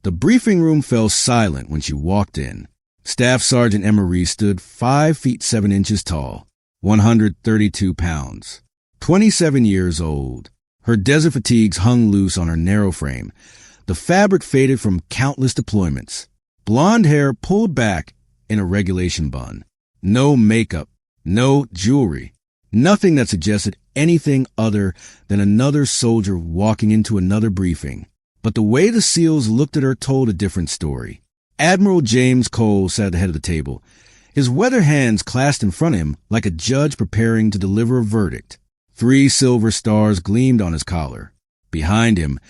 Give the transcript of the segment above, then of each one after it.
The briefing room fell silent when she walked in. Staff Sergeant Emma Reese stood 5 feet 7 inches tall, 132 pounds, 27 years old. Her desert fatigues hung loose on her narrow frame. The fabric faded from countless deployments. Blonde hair pulled back in a regulation bun. No makeup, no jewelry, nothing that suggested anything other than another soldier walking into another briefing. But the way the SEALs looked at her told a different story. Admiral James Cole sat at the head of the table, his weather hands clasped in front of him like a judge preparing to deliver a verdict. 3 silver stars gleamed on his collar. Behind him,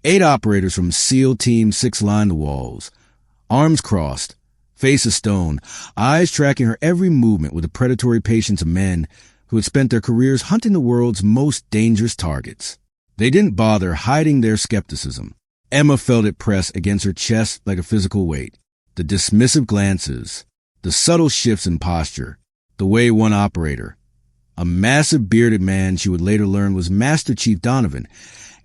8 operators from SEAL Team 6 lined the walls, arms crossed, faces stone, eyes tracking her every movement with the predatory patience of men who had spent their careers hunting the world's most dangerous targets. They didn't bother hiding their skepticism. Emma felt it press against her chest like a physical weight. The dismissive glances, the subtle shifts in posture, the way one operator, a massive bearded man she would later learn was Master Chief Donovan,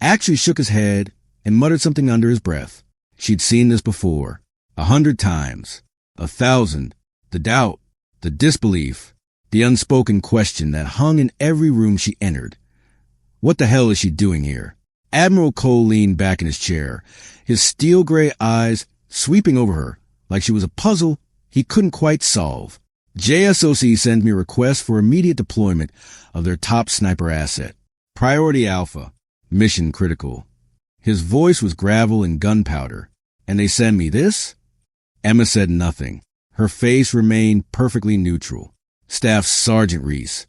actually shook his head and muttered something under his breath. She'd seen this before, 100 times, 1,000, the doubt, the disbelief, the unspoken question that hung in every room she entered. What the hell is she doing here? Admiral Cole leaned back in his chair, his steel-gray eyes sweeping over her like she was a puzzle he couldn't quite solve. JSOC sends me a request for immediate deployment of their top sniper asset. Priority Alpha. Mission critical. His voice was gravel and gunpowder. And they send me this? Emma said nothing. Her face remained perfectly neutral. Staff Sergeant Reese.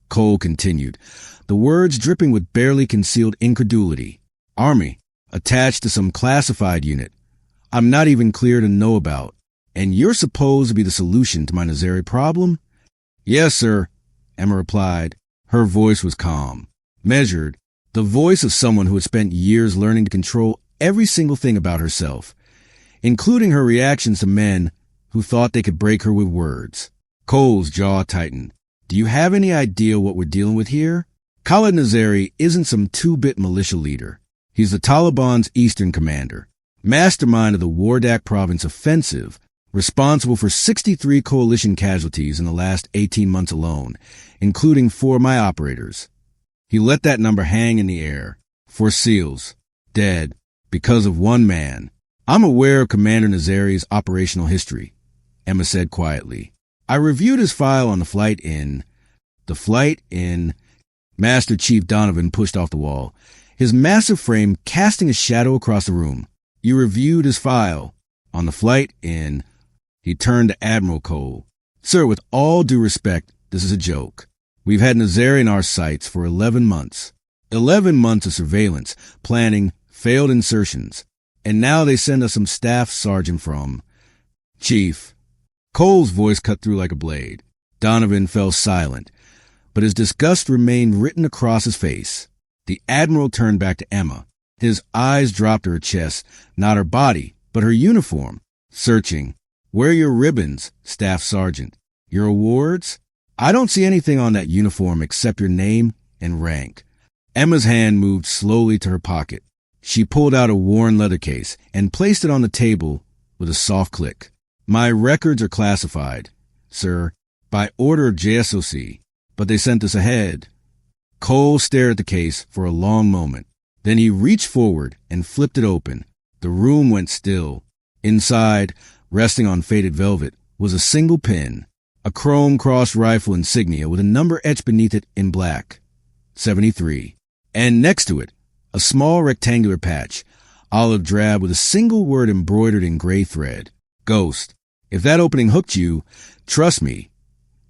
Cole continued, the words dripping with barely concealed incredulity. Army. Attached to some classified unit I'm not even clear to know about. And you're supposed to be the solution to my Nazari problem? Yes, sir, Emma replied. Her voice was calm, measured, the voice of someone who had spent years learning to control every single thing about herself, including her reactions to men who thought they could break her with words. Cole's jaw tightened. Do you have any idea what we're dealing with here? Khalid Nazari isn't some 2-bit militia leader. He's the Taliban's eastern commander, mastermind of the Wardak province offensive, responsible for 63 coalition casualties in the last 18 months alone, including 4 of my operators. He let that number hang in the air. 4 SEALs, dead, because of one man. I'm aware of Commander Nazari's operational history, Emma said quietly. I reviewed his file on the flight in. Master Chief Donovan pushed off the wall, his massive frame casting a shadow across the room. You reviewed his file on the flight in. He turned to Admiral Cole. Sir, with all due respect, this is a joke. We've had Nazari in our sights for 11 months. 11 months of surveillance, planning, failed insertions. And now they send us some staff sergeant from. Chief. Cole's voice cut through like a blade. Donovan fell silent, but his disgust remained written across his face. The Admiral turned back to Emma. His eyes dropped to her chest, not her body, but her uniform. Searching. Where are your ribbons, Staff Sergeant? Your awards? I don't see anything on that uniform except your name and rank. Emma's hand moved slowly to her pocket. She pulled out a worn leather case and placed it on the table with a soft click. My records are classified, sir, by order of JSOC, but they sent us ahead. Cole stared at the case for a long moment. Then he reached forward and flipped it open. The room went still. Inside, resting on faded velvet, was a single pin, a chrome-crossed rifle insignia with a number etched beneath it in black, 73. And next to it, a small rectangular patch, olive drab with a single word embroidered in gray thread. Ghost. If that opening hooked you, trust me,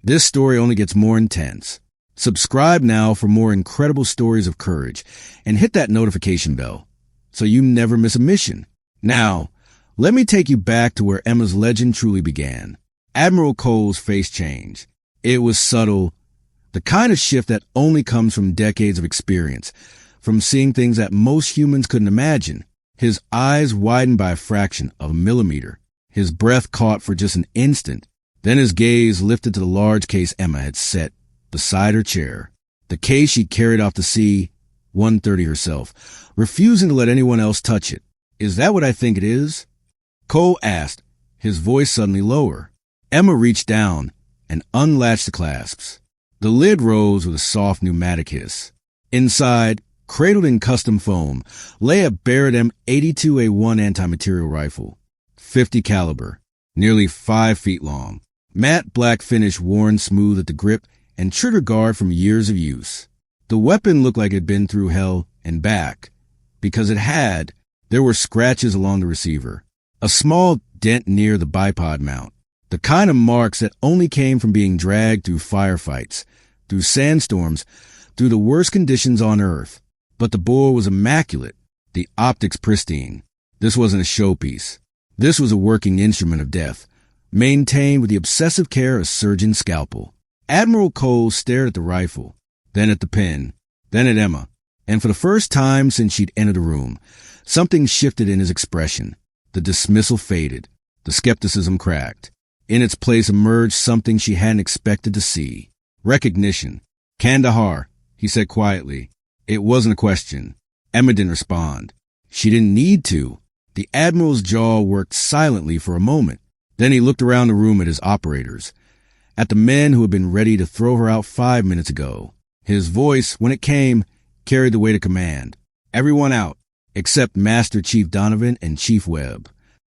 this story only gets more intense. Subscribe now for more incredible stories of courage and hit that notification bell so you never miss a mission. Now, let me take you back to where Emma's legend truly began. Admiral Cole's face changed. It was subtle, the kind of shift that only comes from decades of experience, from seeing things that most humans couldn't imagine. His eyes widened by a fraction of a millimeter. His breath caught for just an instant. Then his gaze lifted to the large case Emma had set beside her chair. The case she carried off to C-130 herself, refusing to let anyone else touch it. Is that what I think it is? Cole asked, his voice suddenly lower. Emma reached down and unlatched the clasps. The lid rose with a soft pneumatic hiss. Inside, cradled in custom foam, lay a Barrett M82A1 anti-material rifle, 50 caliber, nearly 5 feet long. Matte black finish worn smooth at the grip and trigger guard from years of use. The weapon looked like it had been through hell and back. Because it had, there were scratches along the receiver, a small dent near the bipod mount, the kind of marks that only came from being dragged through firefights, through sandstorms, through the worst conditions on Earth. But the bore was immaculate, the optics pristine. This wasn't a showpiece. This was a working instrument of death, maintained with the obsessive care of a surgeon's scalpel. Admiral Cole stared at the rifle, then at the pin, then at Emma, and for the first time since she'd entered the room, something shifted in his expression. The dismissal faded, the skepticism cracked. In its place emerged something she hadn't expected to see. Recognition. "Kandahar," he said quietly. It wasn't a question. Emma didn't respond. She didn't need to. The Admiral's jaw worked silently for a moment. Then he looked around the room at his operators, at the men who had been ready to throw her out 5 minutes ago. His voice, when it came, carried the weight of command. "Everyone out, except Master Chief Donovan and Chief Webb."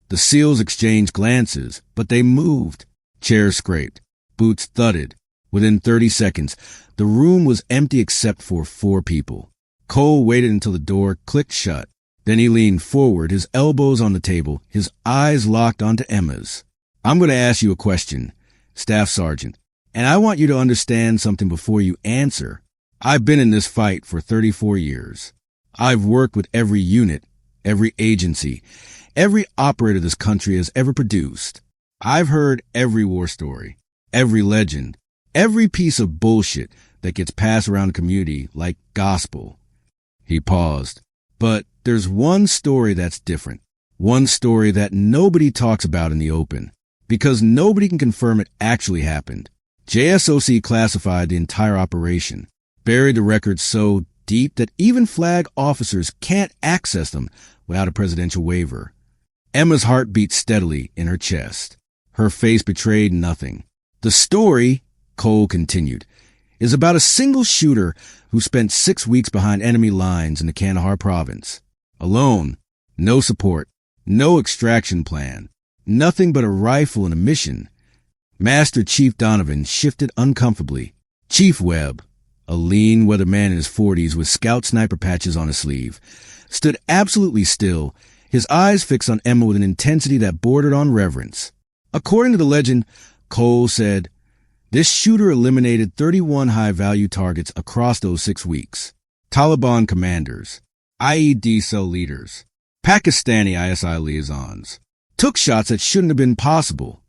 The SEALs exchanged glances, but they moved. Chairs scraped. Boots thudded. Within 30 seconds, the room was empty except for 4 people. Cole waited until the door clicked shut. Then he leaned forward, his elbows on the table, his eyes locked onto Emma's. "I'm going to ask you a question, Staff Sergeant, and I want you to understand something before you answer. I've been in this fight for 34 years. I've worked with every unit, every agency, every operator this country has ever produced. I've heard every war story, every legend, every piece of bullshit that gets passed around the community like gospel." He paused. "But there's one story that's different. One story that nobody talks about in the open, because nobody can confirm it actually happened. JSOC classified the entire operation, buried the records so deep that even flag officers can't access them without a presidential waiver." Emma's heart beat steadily in her chest. Her face betrayed nothing. "The story," Cole continued, "is about a single shooter who spent 6 weeks behind enemy lines in the Kandahar province. Alone, no support, no extraction plan, nothing but a rifle and a mission. Master Chief Donovan shifted uncomfortably. Chief Webb, a lean, weathered man in his 40s with scout sniper patches on his sleeve, stood absolutely still, his eyes fixed on Emma with an intensity that bordered on reverence. According to the legend, Cole said, this shooter eliminated 31 high-value targets across those 6 weeks. Taliban commanders, IED cell leaders, Pakistani ISI liaisons, took shots that shouldn't have been possible.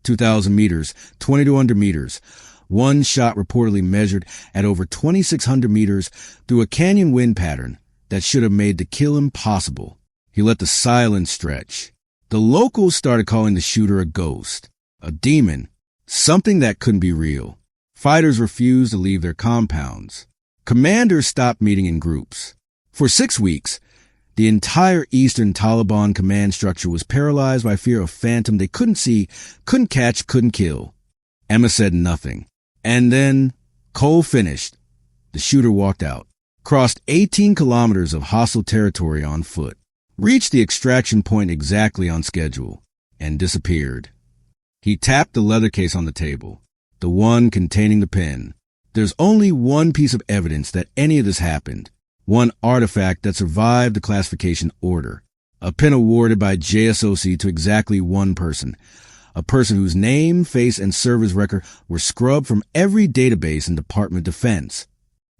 2,000 meters, 2,200 meters. One shot reportedly measured at over 2,600 meters through a canyon wind pattern that should have made the kill impossible. He let the silence stretch. The locals started calling the shooter a ghost, a demon, something that couldn't be real. Fighters refused to leave their compounds. Commanders stopped meeting in groups. For 6 weeks, the entire Eastern Taliban command structure was paralyzed by fear of phantom they couldn't see, couldn't catch, couldn't kill. Emma said nothing. And then Cole finished. The shooter walked out, crossed 18 kilometers of hostile territory on foot, reached the extraction point exactly on schedule, and disappeared. He tapped the leather case on the table, the one containing the pen. There's only one piece of evidence that any of this happened, one artifact that survived the classification order, a pen awarded by JSOC to exactly one person, a person whose name, face, and service record were scrubbed from every database in Department of Defense.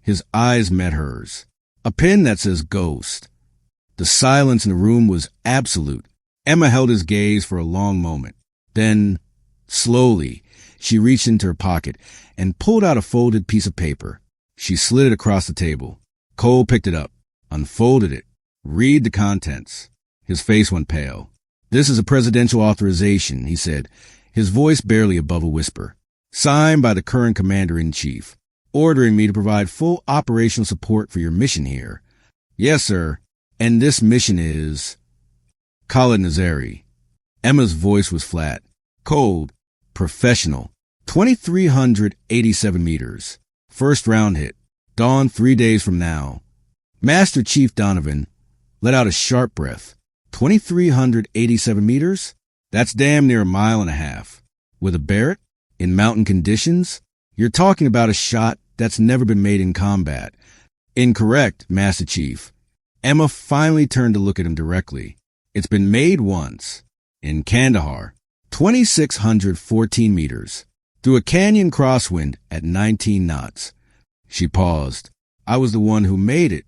His eyes met hers. A pen that says ghost. The silence in the room was absolute. Emma held his gaze for a long moment. Then, slowly, she reached into her pocket and pulled out a folded piece of paper. She slid it across the table. Cole picked it up, unfolded it. "Read the contents." His face went pale. "This is a presidential authorization," he said, his voice barely above a whisper. "Signed by the current commander-in-chief, ordering me to provide full operational support for your mission here." "Yes, sir. And this mission is..." "Khalid Nazari," Emma's voice was flat, cold, professional. 2,387 meters. First round hit. Dawn 3 days from now. Master Chief Donovan let out a sharp breath. 2,387 meters? That's damn near a mile and a half. With a Barrett? In mountain conditions? You're talking about a shot that's never been made in combat. Incorrect, Master Chief. Emma finally turned to look at him directly. It's been made once. In Kandahar. 2,614 meters. Through a canyon crosswind at 19 knots. She paused. I was the one who made it.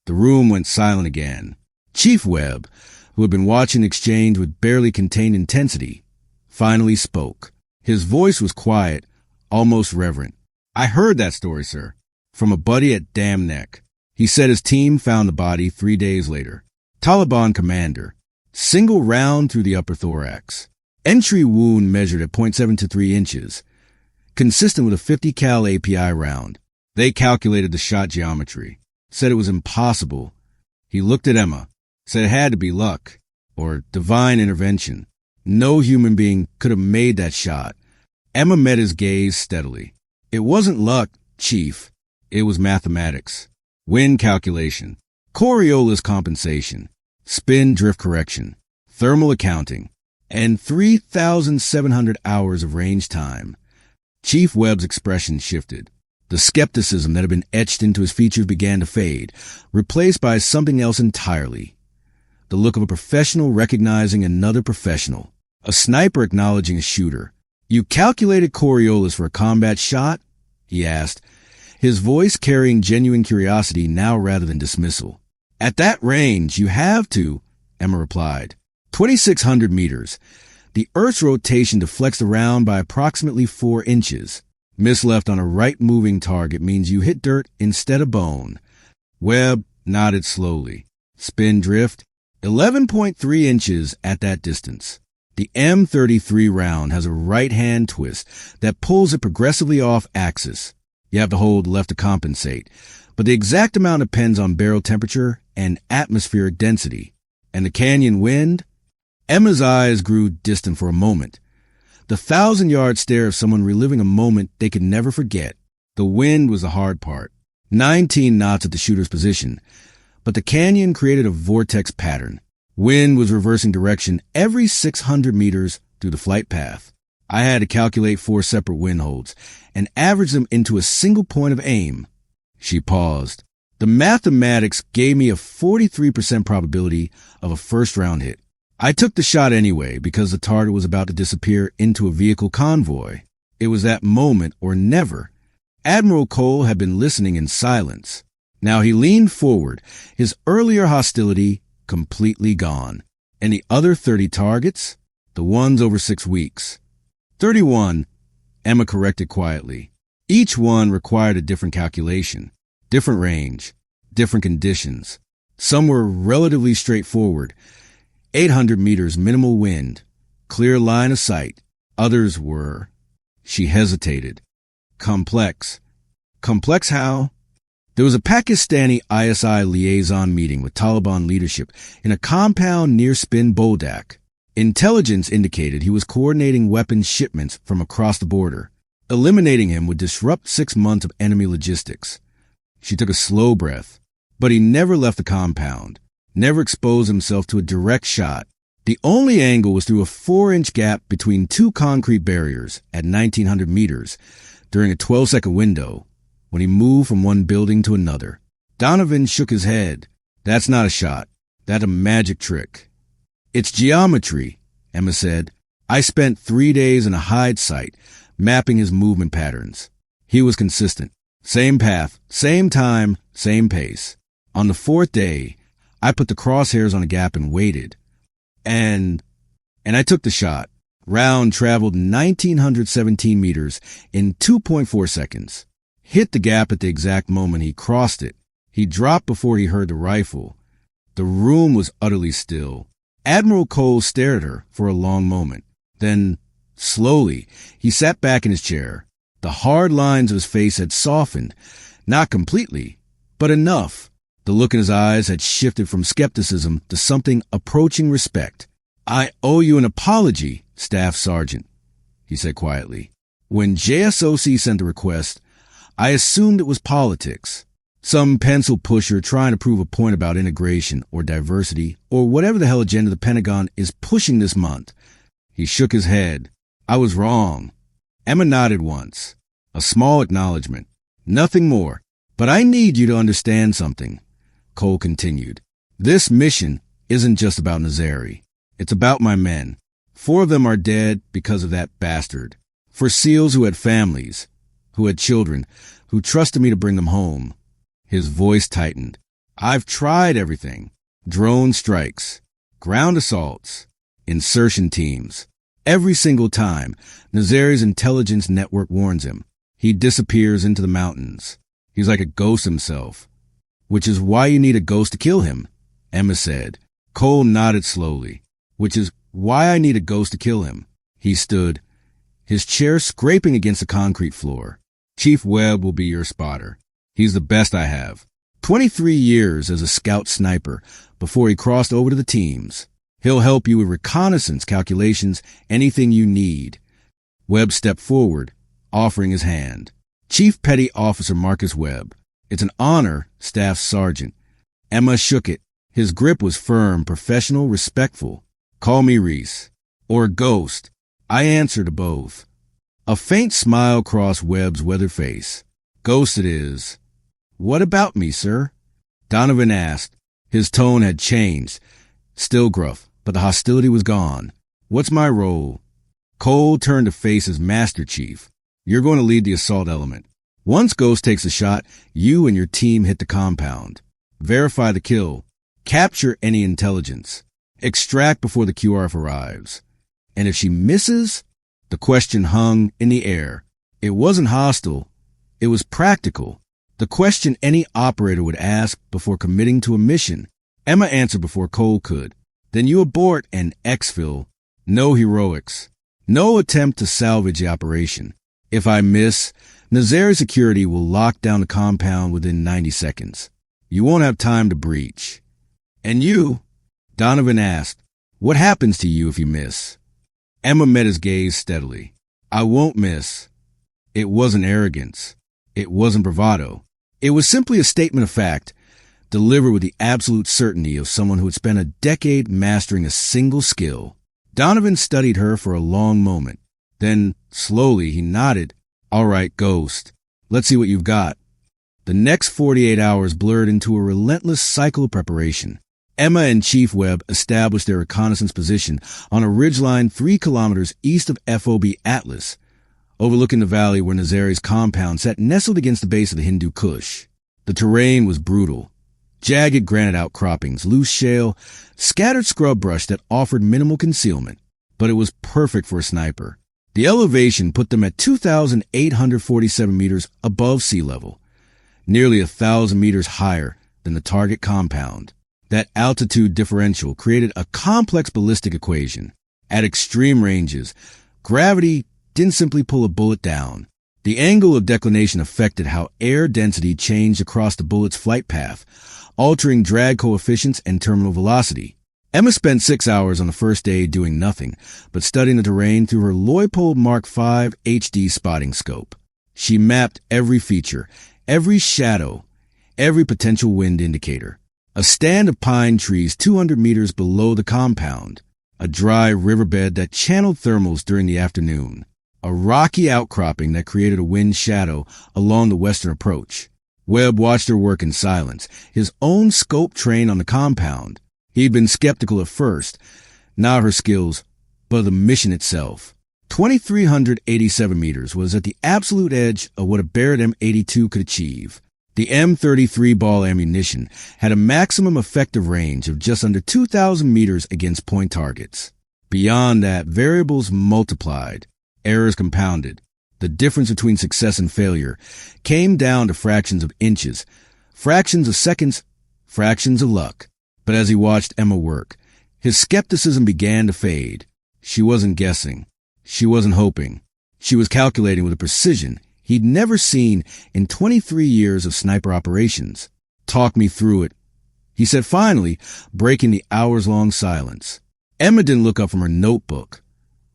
The room went silent again. Chief Webb, who had been watching the exchange with barely contained intensity, finally spoke. His voice was quiet, almost reverent. I heard that story, sir, from a buddy at Dam Neck. He said his team found the body 3 days later. Taliban commander. Single round through the upper thorax. Entry wound measured at 0.7 to 3 inches. Consistent with a 50 cal API round. They calculated the shot geometry. Said it was impossible. He looked at Emma. Said it had to be luck. Or divine intervention. No human being could have made that shot. Emma met his gaze steadily. It wasn't luck, Chief. It was mathematics. Wind calculation. Coriolis compensation. Spin drift correction. Thermal accounting. And 3,700 hours of range time. Chief Webb's expression shifted. The skepticism that had been etched into his features began to fade, replaced by something else entirely. The look of a professional recognizing another professional. A sniper acknowledging a shooter. You calculated Coriolis for a combat shot? He asked, his voice carrying genuine curiosity now rather than dismissal. At that range, you have to, Emma replied. 2,600 meters. The Earth's rotation deflects the round by approximately 4 inches. Miss left on a right-moving target means you hit dirt instead of bone. Webb nodded slowly. Spin drift, 11.3 inches at that distance. The M33 round has a right-hand twist that pulls it progressively off axis. You have to hold left to compensate, but the exact amount depends on barrel temperature and atmospheric density. And the canyon wind? Emma's eyes grew distant for a moment. The 1,000-yard stare of someone reliving a moment they could never forget. The wind was the hard part. 19 knots at the shooter's position, but the canyon created a vortex pattern. Wind was reversing direction every 600 meters through the flight path. I had to calculate 4 separate wind holds and average them into a single point of aim. She paused. The mathematics gave me a 43% probability of a first-round hit. I took the shot anyway because the target was about to disappear into a vehicle convoy. It was that moment or never. Admiral Cole had been listening in silence. Now he leaned forward, his earlier hostility completely gone. And the other 30 targets? The ones over 6 weeks. 31, Emma corrected quietly. Each one required a different calculation, different range, different conditions. Some were relatively straightforward. 800 meters minimal wind, clear line of sight. Others were. She hesitated. Complex. Complex how? There was a Pakistani ISI liaison meeting with Taliban leadership in a compound near Spin Boldak. Intelligence indicated he was coordinating weapons shipments from across the border. Eliminating him would disrupt 6 months of enemy logistics. She took a slow breath, but he never left the compound, never exposed himself to a direct shot. The only angle was through a 4-inch gap between 2 concrete barriers at 1,900 meters during a 12-second window when he moved from one building to another. Donovan shook his head. That's not a shot. That's a magic trick. It's geometry, Emma said. I spent 3 days in a hide site, mapping his movement patterns. He was consistent. Same path, same time, same pace. On the 4th day, I put the crosshairs on a gap and waited. And I took the shot. Round traveled 1,917 meters in 2.4 seconds. Hit the gap at the exact moment he crossed it. He dropped before he heard the rifle. The room was utterly still. Admiral Cole stared at her for a long moment. Then, slowly, he sat back in his chair. The hard lines of his face had softened. Not completely, but enough. The look in his eyes had shifted from skepticism to something approaching respect. I owe you an apology, Staff Sergeant, he said quietly. When JSOC sent the request, I assumed it was politics. Some pencil pusher trying to prove a point about integration or diversity or whatever the hell agenda the Pentagon is pushing this month. He shook his head. I was wrong. Emma nodded once. A small acknowledgement. Nothing more. But I need you to understand something, Cole continued. This mission isn't just about Nazari. It's about my men. 4 of them are dead because of that bastard. For SEALs who had families, who had children, who trusted me to bring them home. His voice tightened. I've tried everything. Drone strikes, ground assaults, insertion teams. Every single time, Nazari's intelligence network warns him. He disappears into the mountains. He's like a ghost himself. Which is why you need a ghost to kill him, Emma said. Cole nodded slowly. Which is why I need a ghost to kill him. He stood, his chair scraping against the concrete floor. Chief Webb will be your spotter. He's the best I have. 23 years as a scout sniper before he crossed over to the teams. He'll help you with reconnaissance calculations, anything you need. Webb stepped forward, offering his hand. Chief Petty Officer Marcus Webb. It's an honor, Staff Sergeant. Emma shook it. His grip was firm, professional, respectful. Call me Reese. Or Ghost. I answer to both. A faint smile crossed Webb's weathered face. Ghost it is. What about me, sir? Donovan asked. His tone had changed. Still gruff, but the hostility was gone. What's my role? Cole turned to face his Master Chief. You're going to lead the assault element. Once Ghost takes a shot, you and your team hit the compound. Verify the kill. Capture any intelligence. Extract before the QRF arrives. And if she misses, the question hung in the air. It wasn't hostile. It was practical. The question any operator would ask before committing to a mission. Emma answered before Cole could. Then you abort and exfil. No heroics. No attempt to salvage the operation. If I miss, Nazari security will lock down the compound within 90 seconds. You won't have time to breach. And you? Donovan asked. What happens to you if you miss? Emma met his gaze steadily. I won't miss. It wasn't arrogance. It wasn't bravado. It was simply a statement of fact, delivered with the absolute certainty of someone who had spent a decade mastering a single skill. Donovan studied her for a long moment. Then, slowly, he nodded. All right, Ghost. Let's see what you've got. The next 48 hours blurred into a relentless cycle of preparation. Emma and Chief Webb established their reconnaissance position on a ridgeline 3 kilometers east of FOB Atlas, overlooking the valley where Nazari's compound sat nestled against the base of the Hindu Kush. The terrain was brutal. Jagged granite outcroppings, loose shale, scattered scrub brush that offered minimal concealment, but it was perfect for a sniper. The elevation put them at 2,847 meters above sea level, nearly 1,000 meters higher than the target compound. That altitude differential created a complex ballistic equation. At extreme ranges, gravity didn't simply pull a bullet down. The angle of declination affected how air density changed across the bullet's flight path, altering drag coefficients and terminal velocity. Emma spent 6 hours on the first day doing nothing but studying the terrain through her Leupold Mark V HD spotting scope. She mapped every feature, every shadow, every potential wind indicator. A stand of pine trees 200 meters below the compound. A dry riverbed that channeled thermals during the afternoon. A rocky outcropping that created a wind shadow along the western approach. Webb watched her work in silence, his own scope trained on the compound. He'd been skeptical at first, not her skills, but the mission itself. 2,387 meters was at the absolute edge of what a Barrett M82 could achieve. The M33 ball ammunition had a maximum effective range of just under 2,000 meters against point targets. Beyond that, variables multiplied, errors compounded. The difference between success and failure came down to fractions of inches, fractions of seconds, fractions of luck. But as he watched Emma work, his skepticism began to fade. She wasn't guessing. She wasn't hoping. She was calculating with a precision he'd never seen in 23 years of sniper operations. Talk me through it, he said finally, breaking the hours-long silence. Emma didn't look up from her notebook,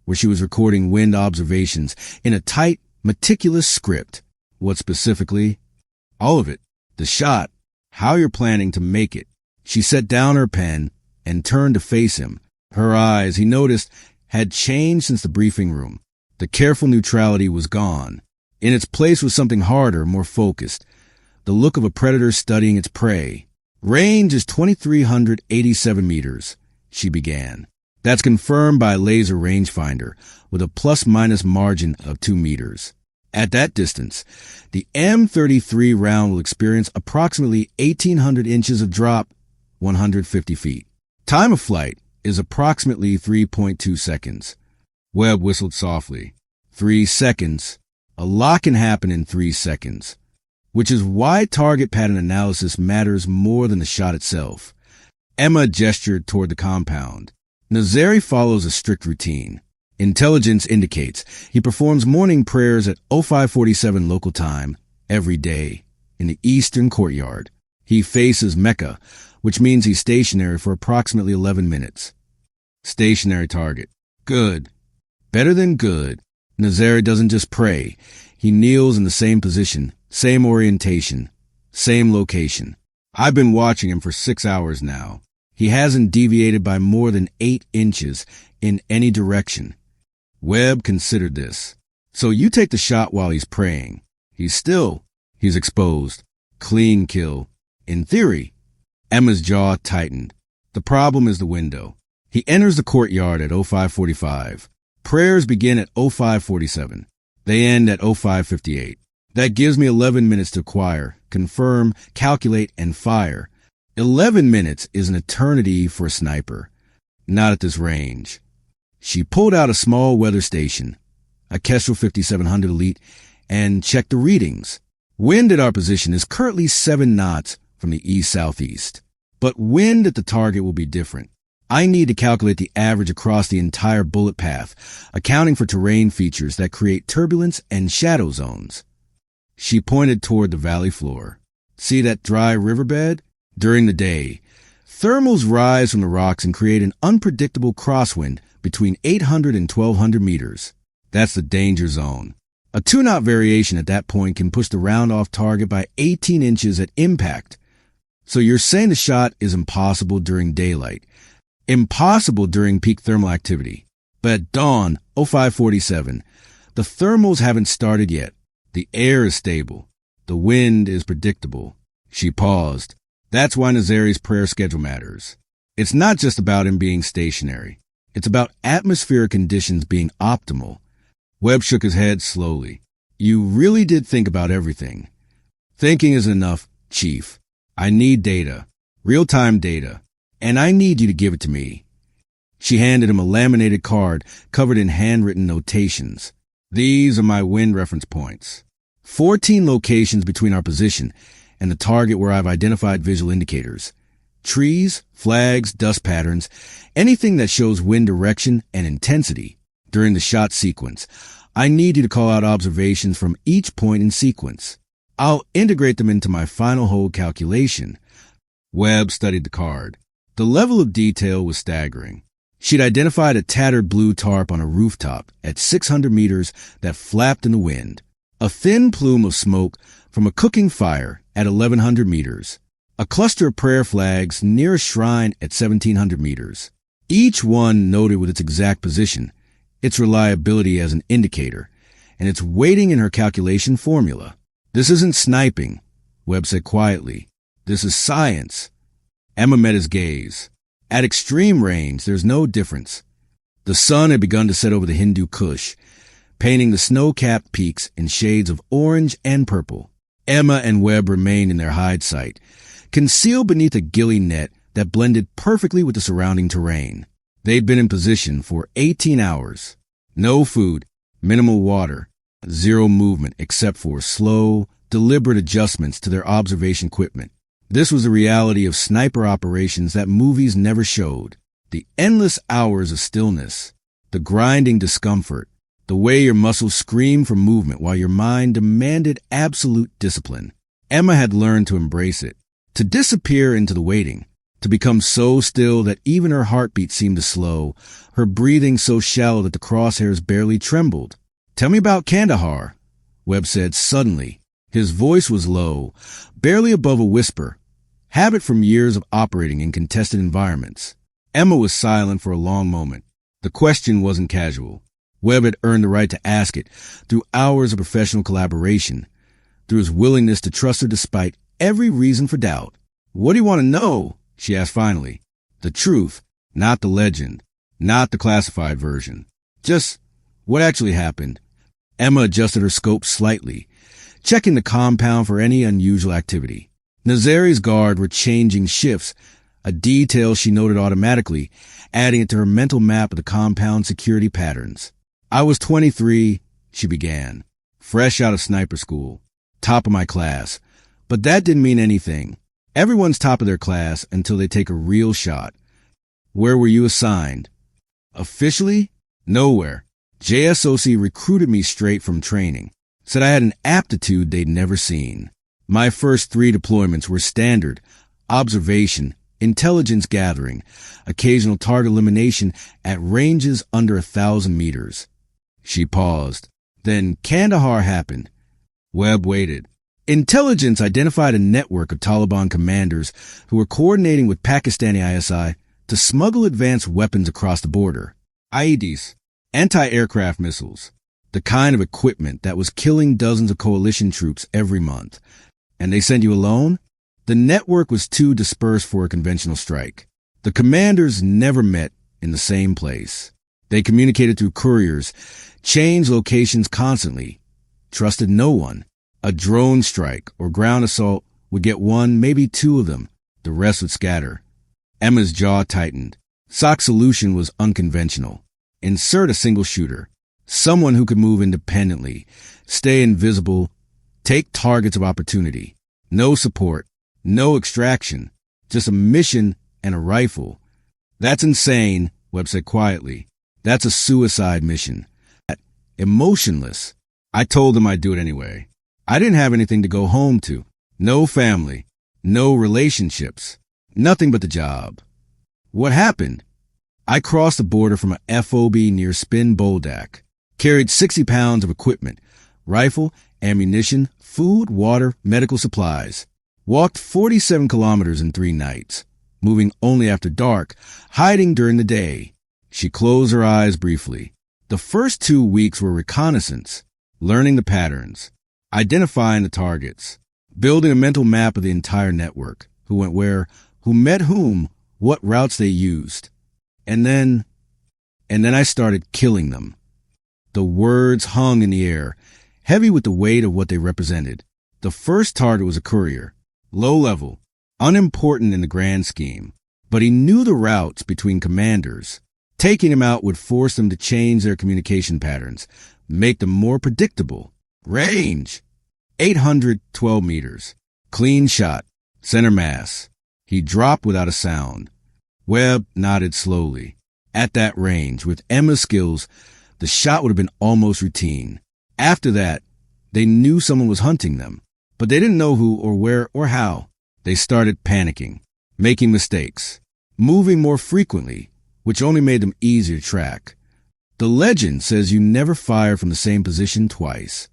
where she was recording wind observations in a tight, meticulous script. What specifically? All of it. The shot. How you're planning to make it. She set down her pen and turned to face him. Her eyes, he noticed, had changed since the briefing room. The careful neutrality was gone. In its place was something harder, more focused. The look of a predator studying its prey. Range is 2,387 meters, she began. That's confirmed by a laser rangefinder with a plus-minus margin of 2 meters. At that distance, the M33 round will experience approximately 1,800 inches of drop, 150 feet. Time of flight is approximately 3.2 seconds. Webb whistled softly. 3 seconds. A lot can happen in 3 seconds, which is why target pattern analysis matters more than the shot itself. Emma gestured toward the compound. Nazari follows a strict routine. Intelligence indicates he performs morning prayers at 0547 local time every day in the eastern courtyard. He faces Mecca, which means he's stationary for approximately 11 minutes. Stationary target. Good. Better than good. Nazari doesn't just pray. He kneels in the same position, same orientation, same location. I've been watching him for 6 hours now. He hasn't deviated by more than 8 inches in any direction. Webb considered this. So you take the shot while he's praying. He's still. He's exposed. Clean kill. In theory. Emma's jaw tightened. The problem is the window. He enters the courtyard at 0545. Prayers begin at 0547. They end at 0558. That gives me 11 minutes to acquire, confirm, calculate, and fire. 11 minutes is an eternity for a sniper. Not at this range. She pulled out a small weather station, a Kestrel 5700 Elite, and checked the readings. Wind at our position is currently 7 knots from the east-southeast. But wind at the target will be different. I need to calculate the average across the entire bullet path, accounting for terrain features that create turbulence and shadow zones. She pointed toward the valley floor. See that dry riverbed? During the day, thermals rise from the rocks and create an unpredictable crosswind between 800 and 1,200 meters. That's the danger zone. A 2-knot variation at that point can push the round off target by 18 inches at impact. So you're saying the shot is impossible during daylight. Impossible during peak thermal activity. But at dawn, 0547, the thermals haven't started yet. The air is stable. The wind is predictable. She paused. That's why Nazari's prayer schedule matters. It's not just about him being stationary. It's about atmospheric conditions being optimal. Webb shook his head slowly. You really did think about everything. Thinking isn't enough, Chief. I need data. Real-time data. And I need you to give it to me. She handed him a laminated card covered in handwritten notations. These are my wind reference points. 14 locations between our position and the target where I've identified visual indicators. Trees, flags, dust patterns, anything that shows wind direction and intensity during the shot sequence. I need you to call out observations from each point in sequence. I'll integrate them into my final hold calculation. Webb studied the card. The level of detail was staggering. She'd identified a tattered blue tarp on a rooftop at 600 meters that flapped in the wind. A thin plume of smoke from a cooking fire at 1,100 meters. A cluster of prayer flags near a shrine at 1,700 meters. Each one noted with its exact position, its reliability as an indicator, and its weighting in her calculation formula. This isn't sniping, Webb said quietly. This is science. Emma met his gaze. At extreme range, there's no difference. The sun had begun to set over the Hindu Kush, painting the snow-capped peaks in shades of orange and purple. Emma and Webb remained in their hide site, concealed beneath a ghillie net that blended perfectly with the surrounding terrain. They'd been in position for 18 hours. No food, minimal water, zero movement except for slow, deliberate adjustments to their observation equipment. This was the reality of sniper operations that movies never showed. The endless hours of stillness, the grinding discomfort, the way your muscles screamed for movement while your mind demanded absolute discipline. Emma had learned to embrace it, to disappear into the waiting, to become so still that even her heartbeat seemed to slow, her breathing so shallow that the crosshairs barely trembled. "Tell me about Kandahar," Webb said suddenly. His voice was low, barely above a whisper, habit from years of operating in contested environments. Emma was silent for a long moment. The question wasn't casual. Webb had earned the right to ask it through hours of professional collaboration, through his willingness to trust her despite every reason for doubt. "What do you want to know?" she asked finally. "The truth, not the legend, not the classified version. Just what actually happened." Emma adjusted her scope slightly, checking the compound for any unusual activity. Nazari's guard were changing shifts, a detail she noted automatically, adding it to her mental map of the compound security patterns. "I was 23, she began, fresh out of sniper school, top of my class. But that didn't mean anything. Everyone's top of their class until they take a real shot. Where were you assigned?" "Officially? Nowhere. JSOC recruited me straight from training. Said I had an aptitude they'd never seen. My first 3 deployments were standard: observation, intelligence gathering, occasional target elimination at ranges under 1,000 meters. She paused. "Then Kandahar happened." Webb waited. "Intelligence identified a network of Taliban commanders who were coordinating with Pakistani ISI to smuggle advanced weapons across the border. IEDs, anti-aircraft missiles, the kind of equipment that was killing dozens of coalition troops every month. And they sent you alone?" The network was too dispersed for a conventional strike. The commanders never met in the same place. They communicated through couriers, changed locations constantly, trusted no one. A drone strike or ground assault would get 1, maybe 2 of them. The rest would scatter. Emma's jaw tightened. SOC's solution was unconventional. Insert a single shooter. Someone who could move independently, stay invisible, take targets of opportunity. No support, no extraction, just a mission and a rifle. "That's insane," Webb said quietly. "That's a suicide mission. Emotionless." I told them I'd do it anyway. I didn't have anything to go home to. No family, no relationships, nothing but the job. "What happened?" "I crossed the border from a FOB near Spin Boldak. Carried 60 pounds of equipment, rifle, ammunition, food, water, medical supplies. Walked 47 kilometers in 3 nights, moving only after dark, hiding during the day." She closed her eyes briefly. "The first 2 weeks were reconnaissance, learning the patterns, identifying the targets, building a mental map of the entire network, who went where, who met whom, what routes they used. And then I started killing them." The words hung in the air, heavy with the weight of what they represented. The first target was a courier, low level, unimportant in the grand scheme, but he knew the routes between commanders. Taking him out would force them to change their communication patterns, make them more predictable. Range: 812 meters. Clean shot, center mass. He dropped without a sound. Webb nodded slowly. At that range, with Emma's skills, the shot would have been almost routine. After that, they knew someone was hunting them, but they didn't know who or where or how. They started panicking, making mistakes, moving more frequently, which only made them easier to track. The legend says you never fire from the same position twice.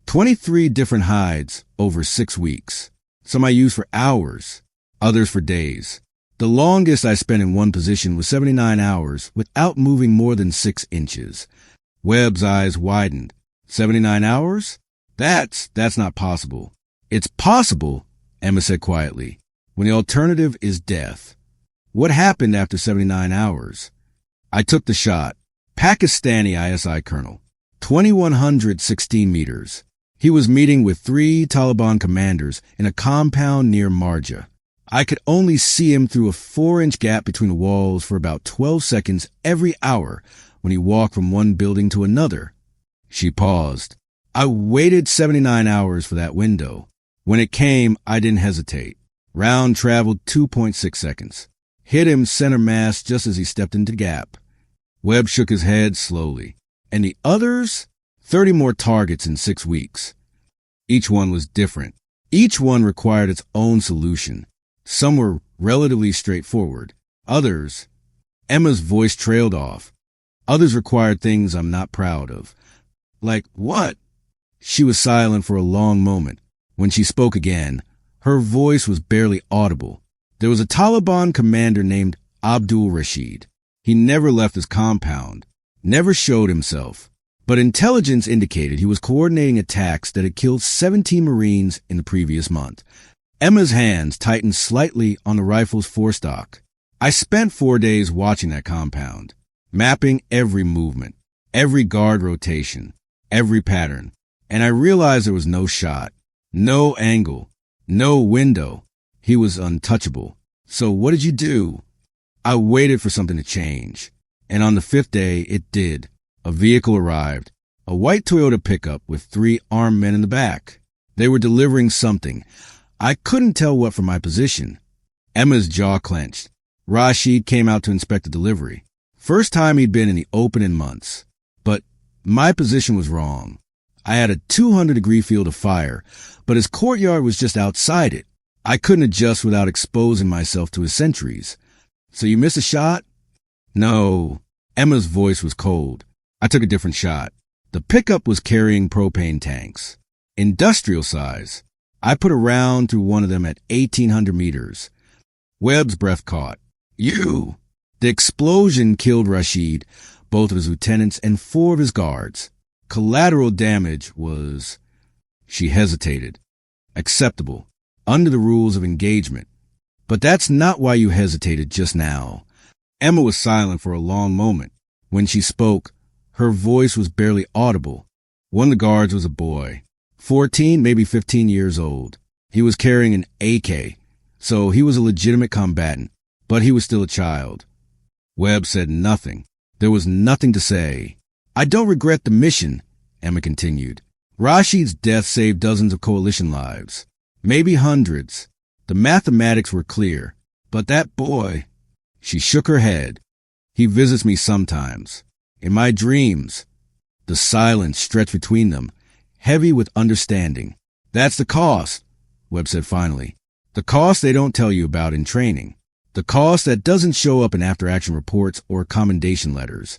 23 different hides over 6 weeks. Some I used for hours, others for days. The longest I spent in one position was 79 hours without moving more than 6 inches. Webb's eyes widened. 79 hours? That's not possible. It's possible, Emma said quietly, when the alternative is death. What happened after 79 hours? I took the shot. Pakistani ISI colonel. 2,116 meters. He was meeting with 3 Taliban commanders in a compound near Marja. I could only see him through a 4-inch gap between the walls for about 12 seconds every hour when he walked from one building to another. She paused. I waited 79 hours for that window. When it came, I didn't hesitate. Round traveled 2.6 seconds. Hit him center mass just as he stepped into the gap. Webb shook his head slowly. And the others? 30 more targets in 6 weeks. Each one was different. Each one required its own solution. Some were relatively straightforward. Others, Emma's voice trailed off. Others required things I'm not proud of. Like what? She was silent for a long moment. When she spoke again, her voice was barely audible. There was a Taliban commander named Abdul Rashid. He never left his compound, never showed himself. But intelligence indicated he was coordinating attacks that had killed 17 Marines in the previous month. Emma's hands tightened slightly on the rifle's forestock. I spent 4 days watching that compound, mapping every movement, every guard rotation, every pattern, and I realized there was no shot, no angle, no window. He was untouchable. So what did you do? I waited for something to change, and on the 5th day, it did. A vehicle arrived, a white Toyota pickup with 3 armed men in the back. They were delivering something. I couldn't tell what from my position. Emma's jaw clenched. Rashid came out to inspect the delivery. First time he'd been in the open in months. But my position was wrong. I had a 200-degree field of fire, but his courtyard was just outside it. I couldn't adjust without exposing myself to his sentries. So you missed a shot? No. Emma's voice was cold. I took a different shot. The pickup was carrying propane tanks. Industrial size. I put a round through one of them at 1,800 meters. Webb's breath caught. You! The explosion killed Rashid, both of his lieutenants, and 4 of his guards. Collateral damage was... She hesitated. Acceptable. Under the rules of engagement. But that's not why you hesitated just now. Emma was silent for a long moment. When she spoke, her voice was barely audible. One of the guards was a boy, 14, maybe 15 years old. He was carrying an AK, so he was a legitimate combatant, but he was still a child. Webb said nothing. There was nothing to say. I don't regret the mission, Emma continued. Rashid's death saved dozens of coalition lives, maybe hundreds. The mathematics were clear, but that boy, she shook her head. He visits me sometimes. In my dreams, the silence stretched between them, heavy with understanding. That's the cost, Webb said finally. The cost they don't tell you about in training. The cost that doesn't show up in after-action reports or commendation letters.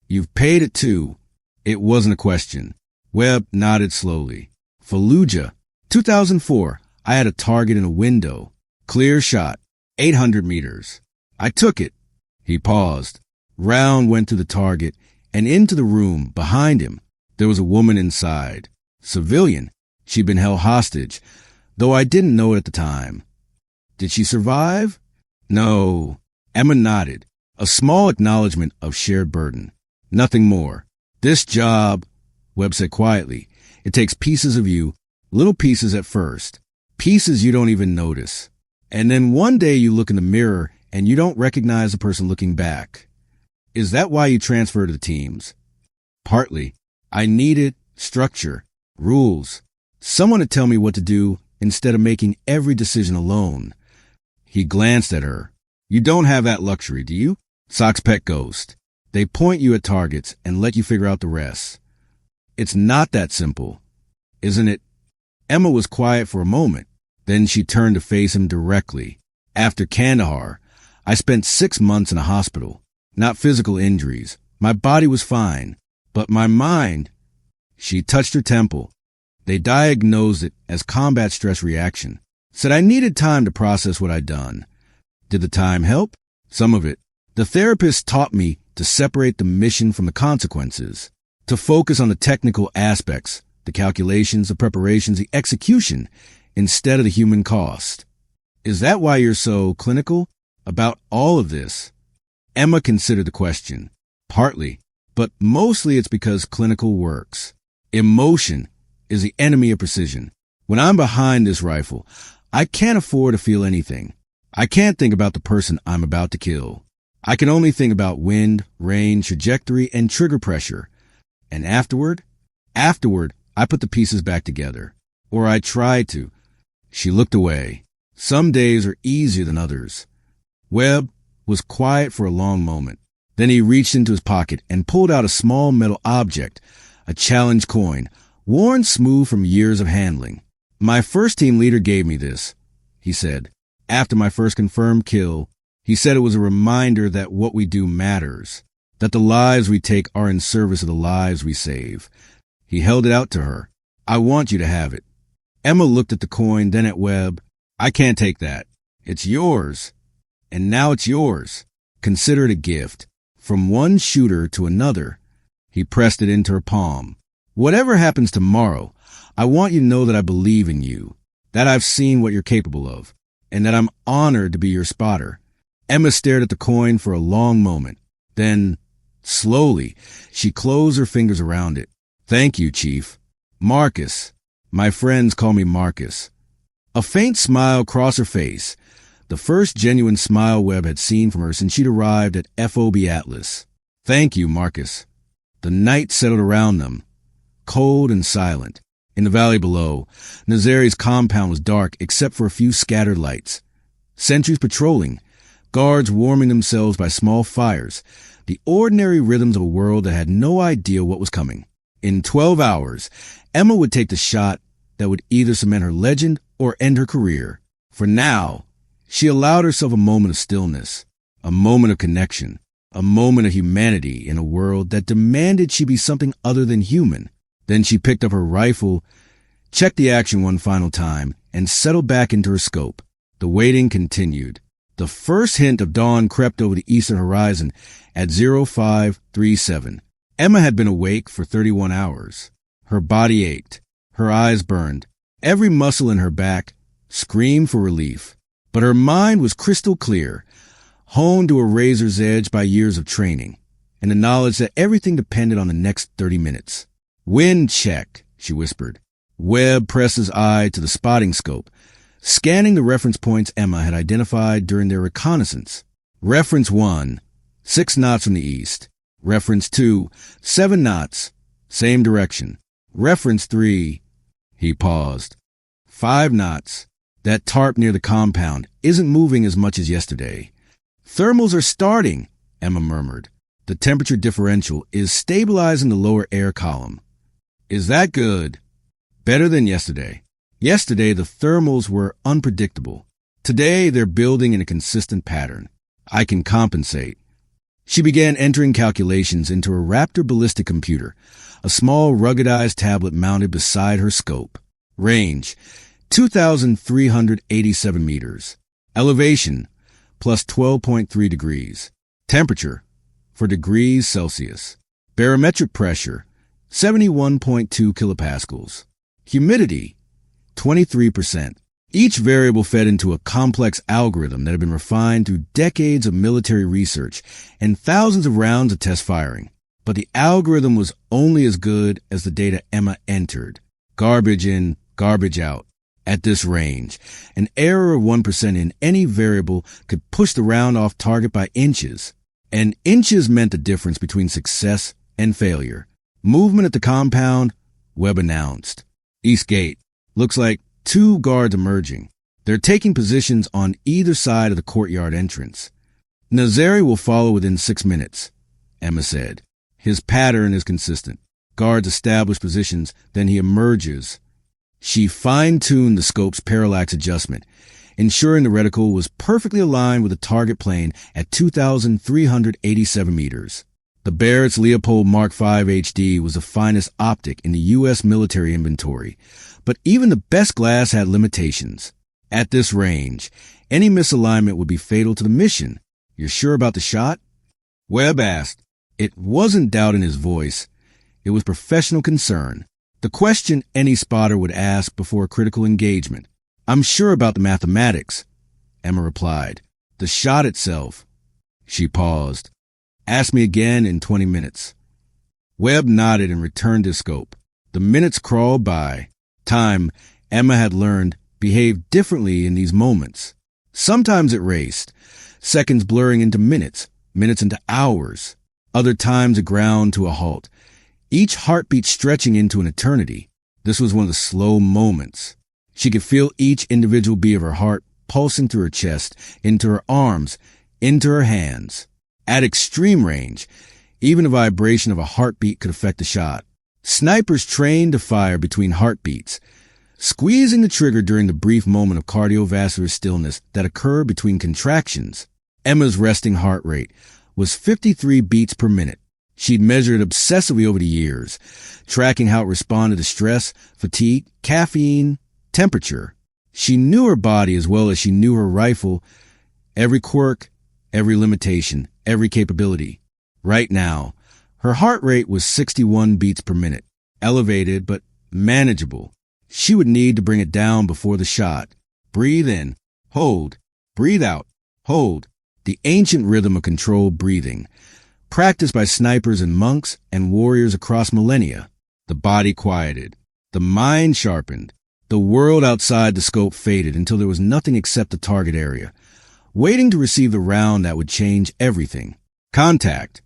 You've paid it too. It wasn't a question. Webb nodded slowly. Fallujah, 2004. I had a target in a window. Clear shot. 800 meters. I took it. He paused. Round went through the target and into the room behind him. There was a woman inside. Civilian. She'd been held hostage, though I didn't know it at the time. Did she survive? No. Emma nodded. A small acknowledgement of shared burden. Nothing more. This job, Webb said quietly, it takes pieces of you, little pieces at first, pieces you don't even notice. And then one day you look in the mirror and you don't recognize the person looking back. Is that why you transfer to the teams? Partly. I needed structure, rules, someone to tell me what to do instead of making every decision alone. He glanced at her. You don't have that luxury, do you? Sock's pet ghost. They point you at targets and let you figure out the rest. It's not that simple, isn't it? Emma was quiet for a moment. Then she turned to face him directly. After Kandahar, I spent 6 months in a hospital. Not physical injuries. My body was fine. But my mind... She touched her temple. They diagnosed it as combat stress reaction. Said I needed time to process what I'd done. Did the time help? Some of it. The therapist taught me to separate the mission from the consequences. To focus on the technical aspects, the calculations, the preparations, the execution, instead of the human cost. Is that why you're so clinical about all of this? Emma considered the question. Partly, but mostly it's because clinical works. Emotion is the enemy of precision. When I'm behind this rifle, I can't afford to feel anything. I can't think about the person I'm about to kill. I can only think about wind, rain, trajectory, and trigger pressure. And afterward, I put the pieces back together. Or I tried to. She looked away. Some days are easier than others. Webb was quiet for a long moment. Then he reached into his pocket and pulled out a small metal object, a challenge coin, worn smooth from years of handling. My first team leader gave me this, he said. After my first confirmed kill, he said it was a reminder that what we do matters, that the lives we take are in service of the lives we save. He held it out to her. I want you to have it. Emma looked at the coin, then at Webb. I can't take that. It's yours. And now it's yours. Consider it a gift. From one shooter to another. He pressed it into her palm. Whatever happens tomorrow, I want you to know that I believe in you, that I've seen what you're capable of, and that I'm honored to be your spotter. Emma stared at the coin for a long moment. Then, slowly, she closed her fingers around it. Thank you, Chief. Marcus. My friends call me Marcus. A faint smile crossed her face, the first genuine smile Webb had seen from her since she'd arrived at FOB Atlas. Thank you, Marcus. The night settled around them, cold and silent. In the valley below, Nazari's compound was dark except for a few scattered lights. Sentries patrolling, guards warming themselves by small fires, the ordinary rhythms of a world that had no idea what was coming. In 12 hours, Emma would take the shot that would either cement her legend or end her career. For now, she allowed herself a moment of stillness, a moment of connection, a moment of humanity in a world that demanded she be something other than human. Then she picked up her rifle, checked the action one final time, and settled back into her scope. The waiting continued. The first hint of dawn crept over the eastern horizon at 0537. Emma had been awake for 31 hours. Her body ached. Her eyes burned. Every muscle in her back screamed for relief. But her mind was crystal clear, honed to a razor's edge by years of training, and the knowledge that everything depended on the next 30 minutes. Wind check, she whispered. Webb pressed his eye to the spotting scope, scanning the reference points Emma had identified during their reconnaissance. Reference 1, 6 knots from the east. Reference 2, 7 knots, same direction. Reference 3, he paused. 5 knots. That tarp near the compound isn't moving as much as yesterday. Thermals are starting, Emma murmured. The temperature differential is stabilizing the lower air column. Is that good? Better than yesterday. Yesterday, the thermals were unpredictable. Today, they're building in a consistent pattern. I can compensate. She began entering calculations into a Raptor ballistic computer, a small ruggedized tablet mounted beside her scope. Range, 2,387 meters. Elevation, plus 12.3 degrees. Temperature, for degrees Celsius. Barometric pressure, 71.2 kilopascals. Humidity, 23%. Each variable fed into a complex algorithm that had been refined through decades of military research and thousands of rounds of test firing. But the algorithm was only as good as the data Emma entered. Garbage in, garbage out. At this range, an error of 1% in any variable could push the round off target by inches. And inches meant the difference between success and failure. Movement at the compound, Webb announced. East gate. Looks like 2 guards emerging. They're taking positions on either side of the courtyard entrance. Nazari will follow within 6 minutes, Emma said. His pattern is consistent. Guards establish positions, then he emerges. She fine-tuned the scope's parallax adjustment, ensuring the reticle was perfectly aligned with the target plane at 2,387 meters. The Barrett's Leopold Mark V HD was the finest optic in the U.S. military inventory, but even the best glass had limitations. At this range, any misalignment would be fatal to the mission. You're sure about the shot? Webb asked. It wasn't doubt in his voice. It was professional concern. The question any spotter would ask before a critical engagement. I'm sure about the mathematics, Emma replied. The shot itself. She paused. Ask me again in 20 minutes. Webb nodded and returned his scope. The minutes crawled by. Time, Emma had learned, behaved differently in these moments. Sometimes it raced, seconds blurring into minutes, minutes into hours. Other times it ground to a halt, each heartbeat stretching into an eternity. This was one of the slow moments. She could feel each individual beat of her heart pulsing through her chest, into her arms, into her hands. At extreme range, even the vibration of a heartbeat could affect the shot. Snipers trained to fire between heartbeats, squeezing the trigger during the brief moment of cardiovascular stillness that occurred between contractions. Emma's resting heart rate was 53 beats per minute. She'd measured it obsessively over the years, tracking how it responded to stress, fatigue, caffeine, temperature. She knew her body as well as she knew her rifle, every quirk, every limitation, every capability. Right now, her heart rate was 61 beats per minute, elevated but manageable. She would need to bring it down before the shot. Breathe in, hold, breathe out, hold. The ancient rhythm of controlled breathing, practiced by snipers and monks and warriors across millennia. The body quieted, the mind sharpened. The world outside the scope faded until there was nothing except the target area, waiting to receive the round that would change everything. Contact,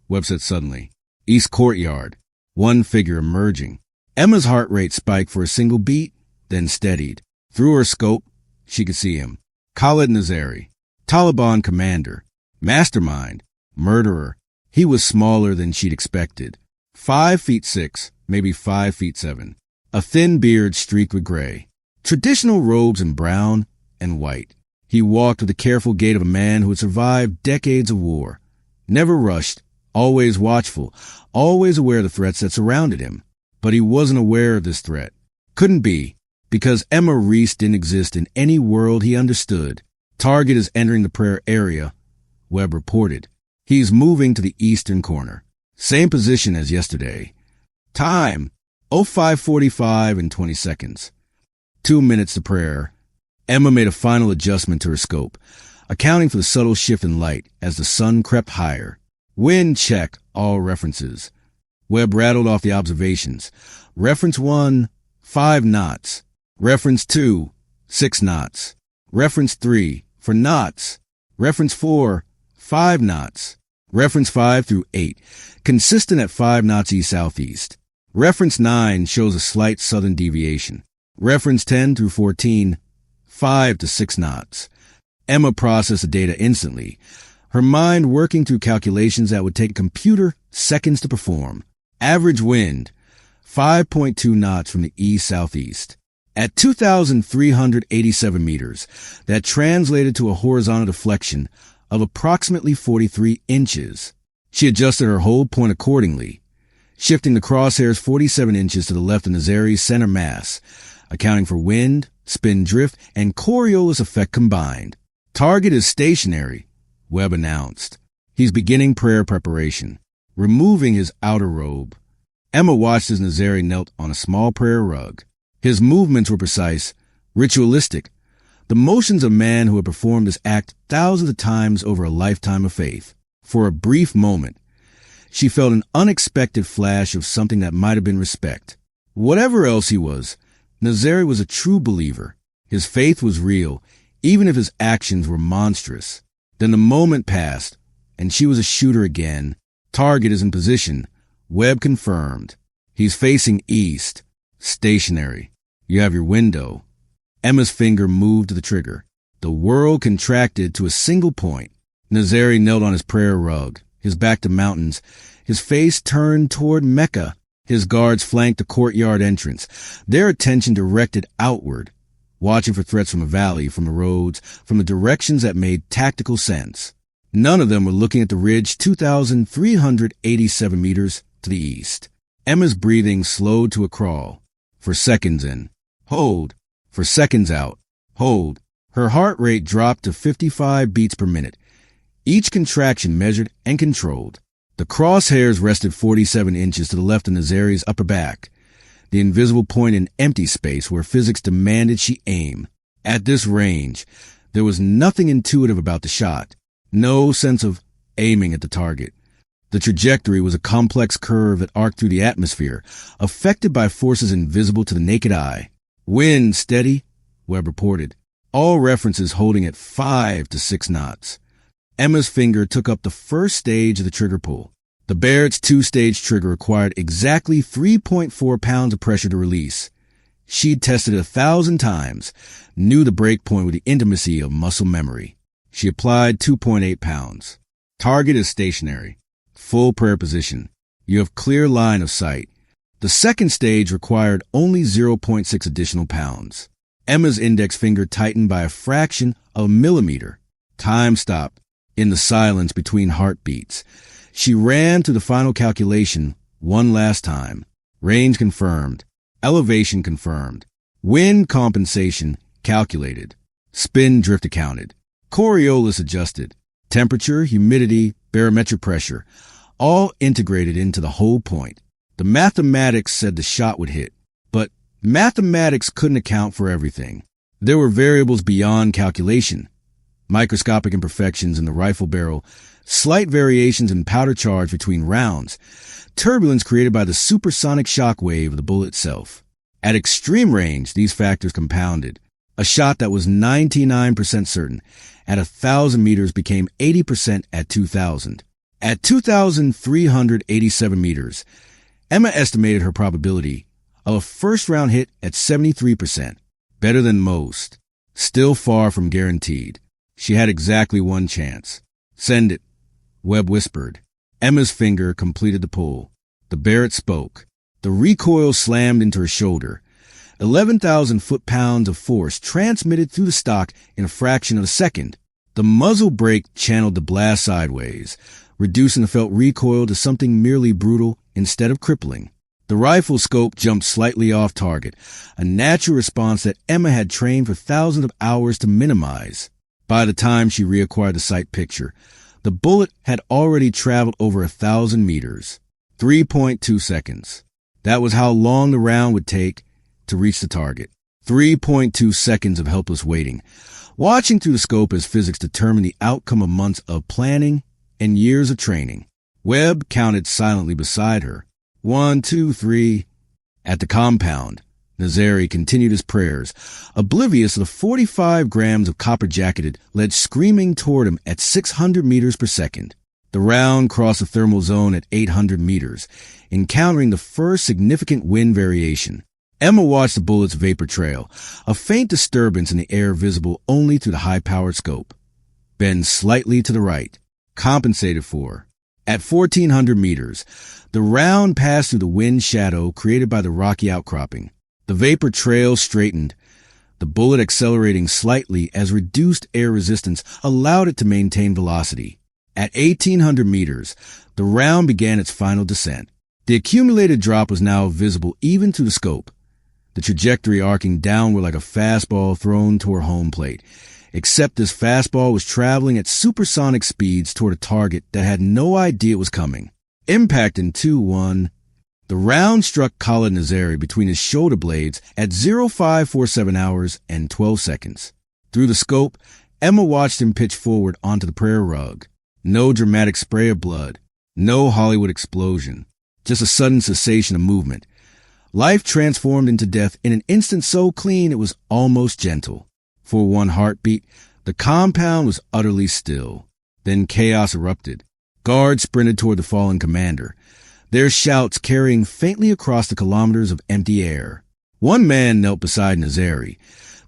Webb said suddenly. East courtyard, one figure emerging. Emma's heart rate spiked for a single beat, then steadied. Through her scope, she could see him. Khalid Nazari, Taliban commander, mastermind, murderer. He was smaller than she'd expected. 5'6", maybe 5'7". A thin beard streaked with gray. Traditional robes in brown and white. He walked with the careful gait of a man who had survived decades of war. Never rushed, always watchful, always aware of the threats that surrounded him. But he wasn't aware of this threat. Couldn't be, because Emma Reese didn't exist in any world he understood. Target is entering the prayer area, Webb reported. He's moving to the eastern corner. Same position as yesterday. Time, 05:45 and 20 seconds. 2 minutes to prayer. Emma made a final adjustment to her scope, accounting for the subtle shift in light as the sun crept higher. Wind check all references. Webb rattled off the observations. Reference 1, 5 knots. Reference 2, 6 knots. Reference 3, for knots. Reference 4, 5 knots. Reference 5 through 8, consistent at 5 knots east-southeast. Reference 9 shows a slight southern deviation. Reference 10 through 14, 5 to 6 knots. Emma processed the data instantly, her mind working through calculations that would take a computer seconds to perform. Average wind, 5.2 knots from the east-southeast. At 2,387 meters, that translated to a horizontal deflection of approximately 43 inches. She adjusted her hold point accordingly, shifting the crosshairs 47 inches to the left of Nazari's center mass, accounting for wind, spin drift, and Coriolis effect combined. Target is stationary, Webb announced. He's beginning prayer preparation, removing his outer robe. Emma watched as Nazari knelt on a small prayer rug. His movements were precise, ritualistic, the motions of a man who had performed this act thousands of times over a lifetime of faith. For a brief moment, she felt an unexpected flash of something that might have been respect. Whatever else he was, Nazari was a true believer. His faith was real, even if his actions were monstrous. Then the moment passed, and she was a shooter again. Target is in position. Webb confirmed. He's facing east. Stationary. You have your window. Emma's finger moved to the trigger. The world contracted to a single point. Nazari knelt on his prayer rug, his back to mountains, his face turned toward Mecca. His guards flanked the courtyard entrance, their attention directed outward, watching for threats from the valley, from the roads, from the directions that made tactical sense. None of them were looking at the ridge 2,387 meters to the east. Emma's breathing slowed to a crawl. For seconds in, hold. For seconds out, hold. Her heart rate dropped to 55 beats per minute, each contraction measured and controlled. The crosshairs rested 47 inches to the left of Nazari's upper back, the invisible point in empty space where physics demanded she aim. At this range, there was nothing intuitive about the shot, no sense of aiming at the target. The trajectory was a complex curve that arced through the atmosphere, affected by forces invisible to the naked eye. Wind steady, Webb reported. All references holding at 5 to 6 knots. Emma's finger took up the first stage of the trigger pull. The Barrett's two-stage trigger required exactly 3.4 pounds of pressure to release. She'd tested it 1,000 times, knew the break point with the intimacy of muscle memory. She applied 2.8 pounds. Target is stationary. Full prayer position. You have clear line of sight. The second stage required only 0.6 additional pounds. Emma's index finger tightened by a fraction of a millimeter. Time stopped in the silence between heartbeats. She ran through the final calculation one last time. Range confirmed. Elevation confirmed. Wind compensation calculated. Spin drift accounted. Coriolis adjusted. Temperature, humidity, barometric pressure, all integrated into the whole point. The mathematics said the shot would hit, but mathematics couldn't account for everything. There were variables beyond calculation. Microscopic imperfections in the rifle barrel, slight variations in powder charge between rounds, turbulence created by the supersonic shock wave of the bullet itself. At extreme range, these factors compounded. A shot that was 99% certain at 1,000 meters became 80% at 2,000. At 2,387 meters, Emma estimated her probability of a first-round hit at 73%, better than most, still far from guaranteed. She had exactly one chance. Send it, Webb whispered. Emma's finger completed the pull. The Barrett spoke. The recoil slammed into her shoulder. 11,000 foot-pounds of force transmitted through the stock in a fraction of a second. The muzzle brake channeled the blast sideways, reducing the felt recoil to something merely brutal instead of crippling. The rifle scope jumped slightly off target, a natural response that Emma had trained for thousands of hours to minimize. By the time she reacquired the sight picture, the bullet had already traveled over 1,000 meters. 3.2 seconds. That was how long the round would take to reach the target. 3.2 seconds of helpless waiting, watching through the scope as physics determined the outcome of months of planning and years of training. Webb counted silently beside her. 1, 2, 3. At the compound, Nazari continued his prayers, oblivious of the 45 grams of copper-jacketed lead screaming toward him at 600 meters per second. The round crossed the thermal zone at 800 meters, encountering the first significant wind variation. Emma watched the bullet's vapor trail, a faint disturbance in the air visible only through the high-powered scope. Bend slightly to the right, compensated for. At 1,400 meters, the round passed through the wind shadow created by the rocky outcropping. The vapor trail straightened, the bullet accelerating slightly as reduced air resistance allowed it to maintain velocity. At 1,800 meters, the round began its final descent. The accumulated drop was now visible even through the scope, the trajectory arcing downward like a fastball thrown toward home plate, except this fastball was traveling at supersonic speeds toward a target that had no idea it was coming. Impact in 2-1. The round struck Khalid Nazari between his shoulder blades at 0547 hours and 12 seconds. Through the scope, Emma watched him pitch forward onto the prayer rug. No dramatic spray of blood, no Hollywood explosion, just a sudden cessation of movement. Life transformed into death in an instant so clean it was almost gentle. For one heartbeat, the compound was utterly still. Then chaos erupted. Guards sprinted toward the fallen commander, their shouts carrying faintly across the kilometers of empty air. One man knelt beside Nazari,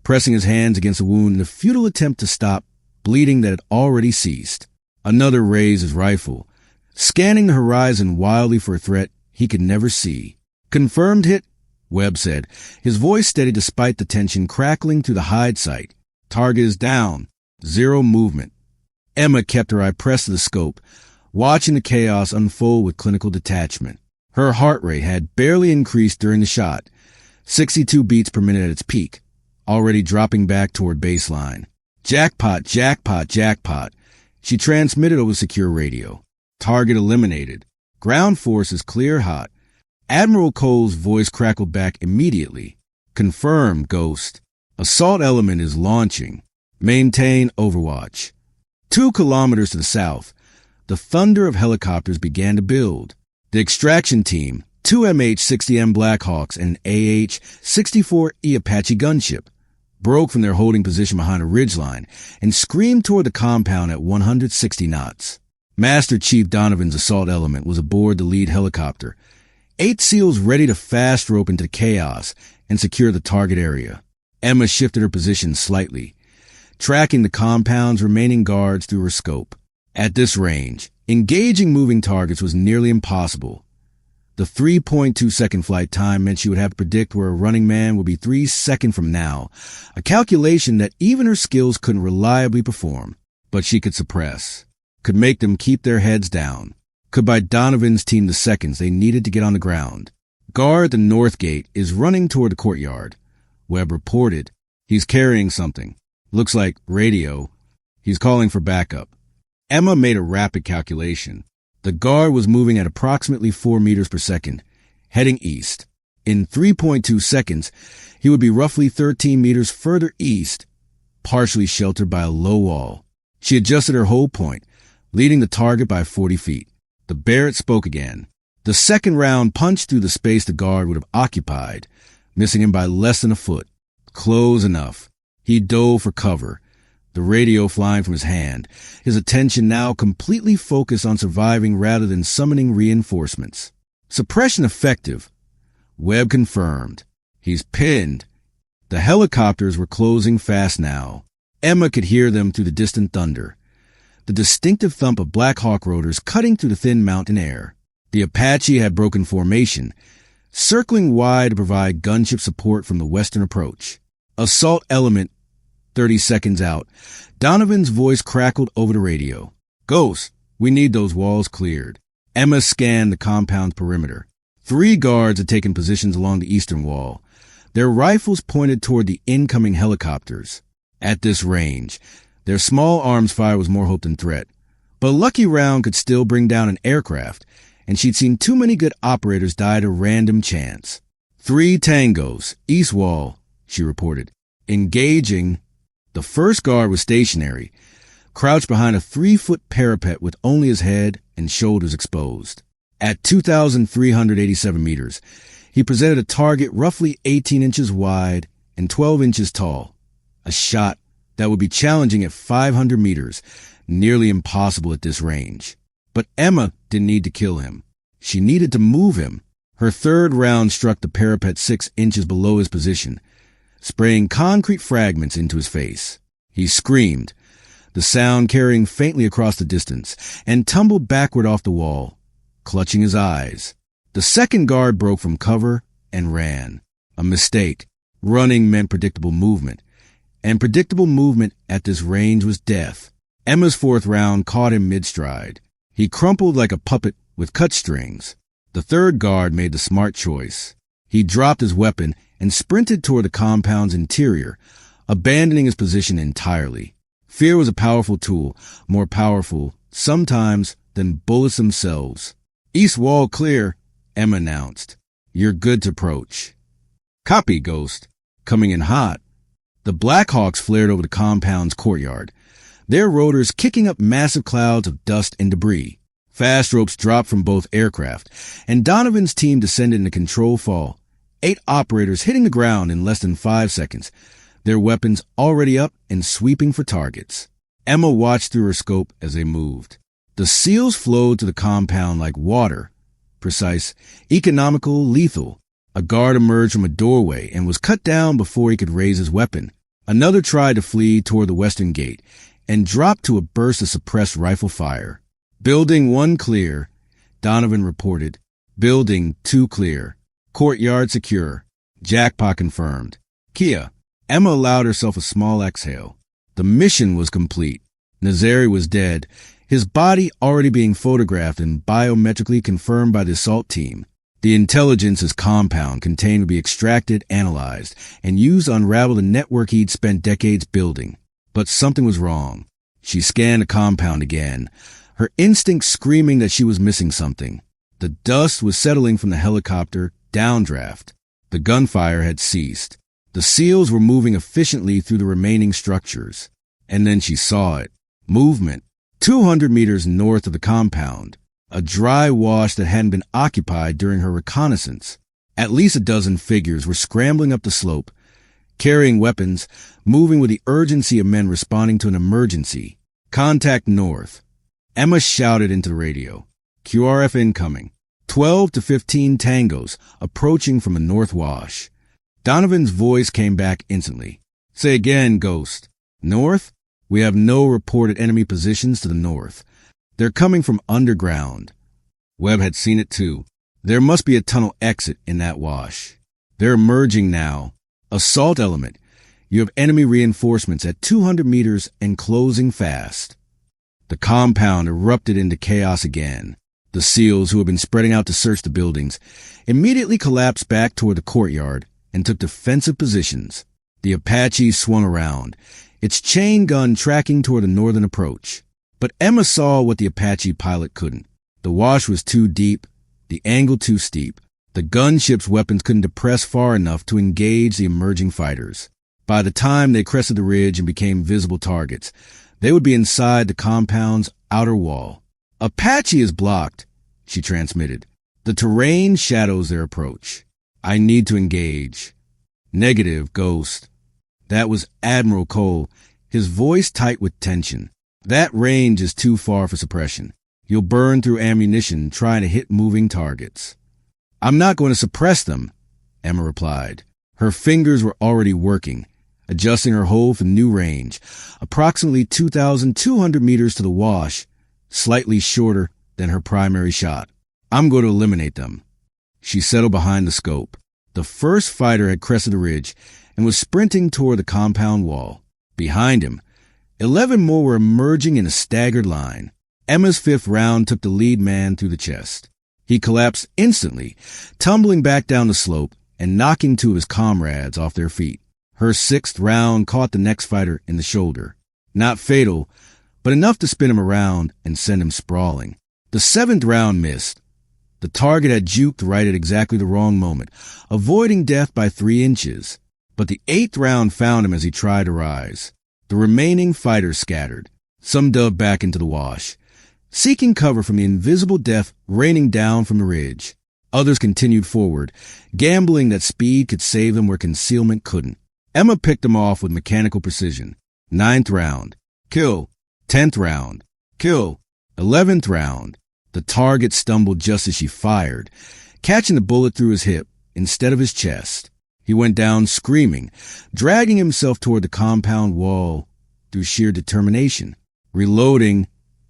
pressing his hands against a wound in a futile attempt to stop bleeding that had already ceased. Another raised his rifle, scanning the horizon wildly for a threat he could never see. Confirmed hit, Webb said, his voice steady despite the tension crackling through the hide sight. Target is down. Zero movement. Emma kept her eye pressed to the scope, watching the chaos unfold with clinical detachment. Her heart rate had barely increased during the shot, 62 beats per minute at its peak, already dropping back toward baseline. Jackpot, jackpot, jackpot. She transmitted over secure radio. Target eliminated. Ground forces clear hot. Admiral Cole's voice crackled back immediately. Confirmed, Ghost. Assault element is launching. Maintain overwatch. 2 kilometers to the south, the thunder of helicopters began to build. The extraction team, 2 MH-60M Blackhawks and an AH-64E Apache gunship, broke from their holding position behind a ridgeline and screamed toward the compound at 160 knots. Master Chief Donovan's assault element was aboard the lead helicopter, 8 SEALs ready to fast rope into chaos and secure the target area. Emma shifted her position slightly, tracking the compound's remaining guards through her scope. At this range, engaging moving targets was nearly impossible. The 3.2-second flight time meant she would have to predict where a running man would be 3 seconds from now, a calculation that even her skills couldn't reliably perform, but she could suppress, could make them keep their heads down, could buy Donovan's team the seconds they needed to get on the ground. Guard at the north gate is running toward the courtyard. Webb reported. He's carrying something. Looks like radio. He's calling for backup. Emma made a rapid calculation. The guard was moving at approximately 4 meters per second, heading east. In 3.2 seconds, he would be roughly 13 meters further east, partially sheltered by a low wall. She adjusted her hold point, leading the target by 40 feet. The Barrett spoke again. The second round punched through the space the guard would have occupied, missing him by less than a foot. Close enough. He dove for cover, the radio flying from his hand, his attention now completely focused on surviving rather than summoning reinforcements. Suppression effective. Webb confirmed. He's pinned. The helicopters were closing fast now. Emma could hear them through the distant thunder. The distinctive thump of Black Hawk rotors cutting through the thin mountain air. The Apache had broken formation, circling wide to provide gunship support from the western approach. Assault element 30 seconds out. Donovan's voice crackled over the radio. Ghost, we need those walls cleared. Emma scanned the compound's perimeter. 3 guards had taken positions along the eastern wall, their rifles pointed toward the incoming helicopters. At this range, their small arms fire was more hope than threat. But a lucky round could still bring down an aircraft, and she'd seen too many good operators die at a random chance. 3 tangos, east wall, she reported. Engaging. The first guard was stationary, crouched behind a 3-foot parapet with only his head and shoulders exposed. At 2,387 meters, he presented a target roughly 18 inches wide and 12 inches tall. A shot that would be challenging at 500 meters, nearly impossible at this range. But Emma didn't need to kill him. She needed to move him. Her third round struck the parapet 6 inches below his position, spraying concrete fragments into his face. He screamed, the sound carrying faintly across the distance, and tumbled backward off the wall, clutching his eyes. The second guard broke from cover and ran. A mistake. Running meant predictable movement, and predictable movement at this range was death. Emma's fourth round caught him mid-stride. He crumpled like a puppet with cut strings. The third guard made the smart choice. He dropped his weapon and sprinted toward the compound's interior, abandoning his position entirely. Fear was a powerful tool, more powerful, sometimes, than bullets themselves. East wall clear, Emma announced. You're good to approach. Copy, Ghost. Coming in hot. The Black Hawks flared over the compound's courtyard, their rotors kicking up massive clouds of dust and debris. Fast ropes dropped from both aircraft, and Donovan's team descended in a control fall. 8 operators hitting the ground in less than 5 seconds, their weapons already up and sweeping for targets. Emma watched through her scope as they moved. The SEALs flowed to the compound like water. Precise, economical, lethal. A guard emerged from a doorway and was cut down before he could raise his weapon. Another tried to flee toward the western gate and dropped to a burst of suppressed rifle fire. Building 1 clear, Donovan reported. Building 2 clear. Courtyard secure. Jackpot confirmed. Kia. Emma allowed herself a small exhale. The mission was complete. Nazari was dead, his body already being photographed and biometrically confirmed by the assault team. The intelligence his compound contained would be extracted, analyzed, and used to unravel the network he'd spent decades building. But something was wrong. She scanned the compound again, her instinct screaming that she was missing something. The dust was settling from the helicopter, downdraft. The gunfire had ceased. The SEALs were moving efficiently through the remaining structures. And then she saw it. Movement. 200 meters north of the compound. A dry wash that hadn't been occupied during her reconnaissance. At least a dozen figures were scrambling up the slope, carrying weapons, moving with the urgency of men responding to an emergency. Contact north. Emma shouted into the radio. QRF incoming. 12 to 15 tangos approaching from the north wash. Donovan's voice came back instantly. Say again, Ghost. North? We have no reported enemy positions to the north. They're coming from underground. Webb had seen it too. There must be a tunnel exit in that wash. They're emerging now. Assault element. You have enemy reinforcements at 200 meters and closing fast. The compound erupted into chaos again. The SEALs, who had been spreading out to search the buildings, immediately collapsed back toward the courtyard and took defensive positions. The Apache swung around, its chain gun tracking toward the northern approach. But Emma saw what the Apache pilot couldn't. The wash was too deep, the angle too steep. The gunship's weapons couldn't depress far enough to engage the emerging fighters. By the time they crested the ridge and became visible targets, they would be inside the compound's outer wall. Apache is blocked, she transmitted. The terrain shadows their approach. I need to engage. Negative, Ghost. That was Admiral Cole, his voice tight with tension. That range is too far for suppression. You'll burn through ammunition trying to hit moving targets. I'm not going to suppress them, Emma replied. Her fingers were already working, adjusting her hold for new range, approximately 2,200 meters to the wash, slightly shorter than her primary shot. I'm going to eliminate them. She settled behind the scope. The first fighter had crested the ridge and was sprinting toward the compound wall. Behind him, 11 more were emerging in a staggered line. Emma's fifth round took the lead man through the chest. He collapsed instantly, tumbling back down the slope and knocking two of his comrades off their feet. Her sixth round caught the next fighter in the shoulder. Not fatal, but enough to spin him around and send him sprawling. The seventh round missed. The target had juked right at exactly the wrong moment, avoiding death by 3 inches. But the eighth round found him as he tried to rise. The remaining fighters scattered. Some dove back into the wash, seeking cover from the invisible death raining down from the ridge. Others continued forward, gambling that speed could save them where concealment couldn't. Emma picked them off with mechanical precision. 9th round. Kill. 10th round. Kill. 11th round. The target stumbled just as she fired, catching the bullet through his hip instead of his chest. He went down screaming, dragging himself toward the compound wall through sheer determination. Reloading,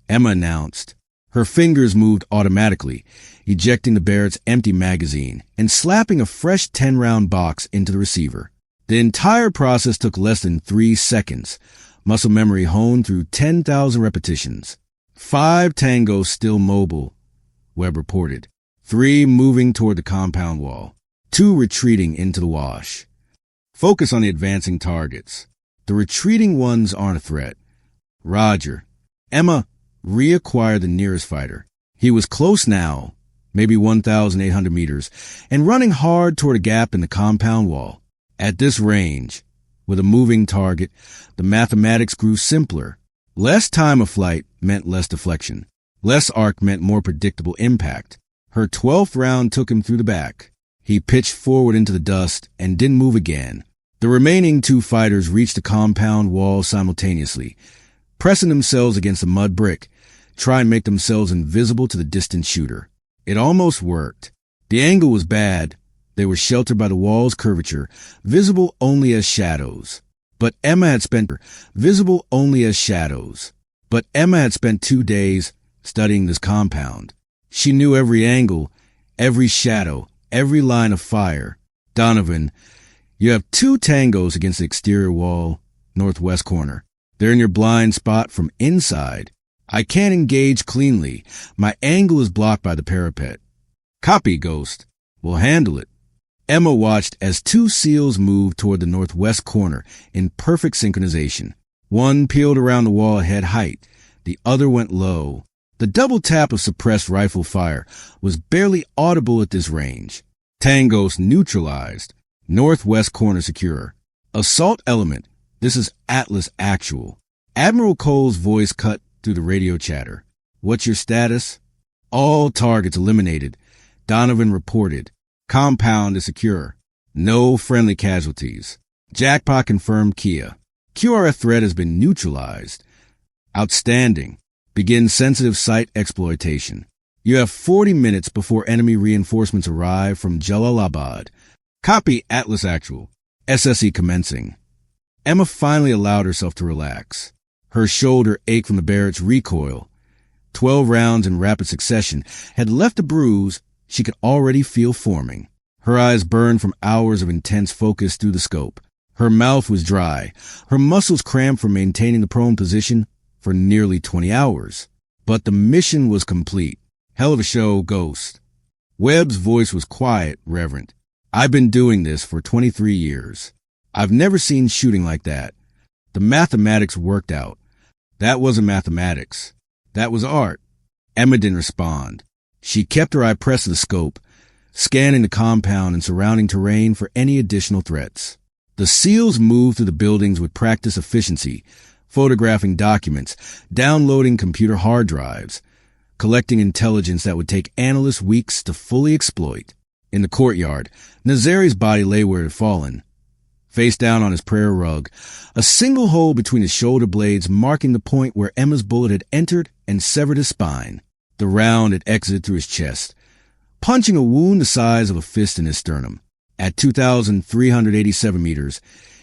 Emma announced. Her fingers moved automatically, ejecting the Barrett's empty magazine and slapping a fresh 10-round box into the receiver. The entire process took less than 3 seconds, muscle memory honed through 10,000 repetitions. 5 tangos still mobile, Webb reported. 3 moving toward the compound wall. 2 retreating into the wash. Focus on the advancing targets. The retreating ones aren't a threat. Roger. Emma reacquired the nearest fighter. He was close now, maybe 1,800 meters, and running hard toward a gap in the compound wall. At this range, with a moving target, the mathematics grew simpler. Less time of flight meant less deflection. Less arc meant more predictable impact. Her 12th round took him through the back. He pitched forward into the dust and didn't move again. The remaining 2 fighters reached the compound wall simultaneously, pressing themselves against a mud brick, trying to make themselves invisible to the distant shooter. It almost worked. The angle was bad. They were sheltered by the wall's curvature, visible only as shadows. But Emma had spent 2 days studying this compound. She knew every angle, every shadow, every line of fire. Donovan, you have 2 tangos against the exterior wall, northwest corner. They're in your blind spot from inside. I can't engage cleanly. My angle is blocked by the parapet. Copy, Ghost. We'll handle it. Emma watched as 2 SEALs moved toward the northwest corner in perfect synchronization. One peeled around the wall at head height. The other went low. The double tap of suppressed rifle fire was barely audible at this range. Tangos neutralized. Northwest corner secure. Assault element. This is Atlas Actual. Admiral Cole's voice cut through the radio chatter. What's your status? All targets eliminated. Donovan reported. Compound is secure. No friendly casualties. Jackpot confirmed Kia. QRF threat has been neutralized. Outstanding. Begin sensitive site exploitation. You have 40 minutes before enemy reinforcements arrive from Jalalabad. Copy Atlas Actual. SSE commencing. Emma finally allowed herself to relax. Her shoulder ached from the Barrett's recoil. 12 rounds in rapid succession had left a bruise she could already feel forming. Her eyes burned from hours of intense focus through the scope. Her mouth was dry, her muscles cramped from maintaining the prone position for nearly 20 hours. But the mission was complete. Hell of a show, Ghost. Webb's voice was quiet, reverent. I've been doing this for 23 years. I've never seen shooting like that. The mathematics worked out. That wasn't mathematics. That was art. Emma didn't respond. She kept her eye pressed to the scope, scanning the compound and surrounding terrain for any additional threats. The SEALs moved through the buildings with practiced efficiency, photographing documents, downloading computer hard drives, collecting intelligence that would take analysts weeks to fully exploit. In the courtyard, Nazari's body lay where it had fallen, face down on his prayer rug, a single hole between his shoulder blades marking the point where Emma's bullet had entered and severed his spine. The round had exited through his chest, punching a wound the size of a fist in his sternum. At 2,387 meters,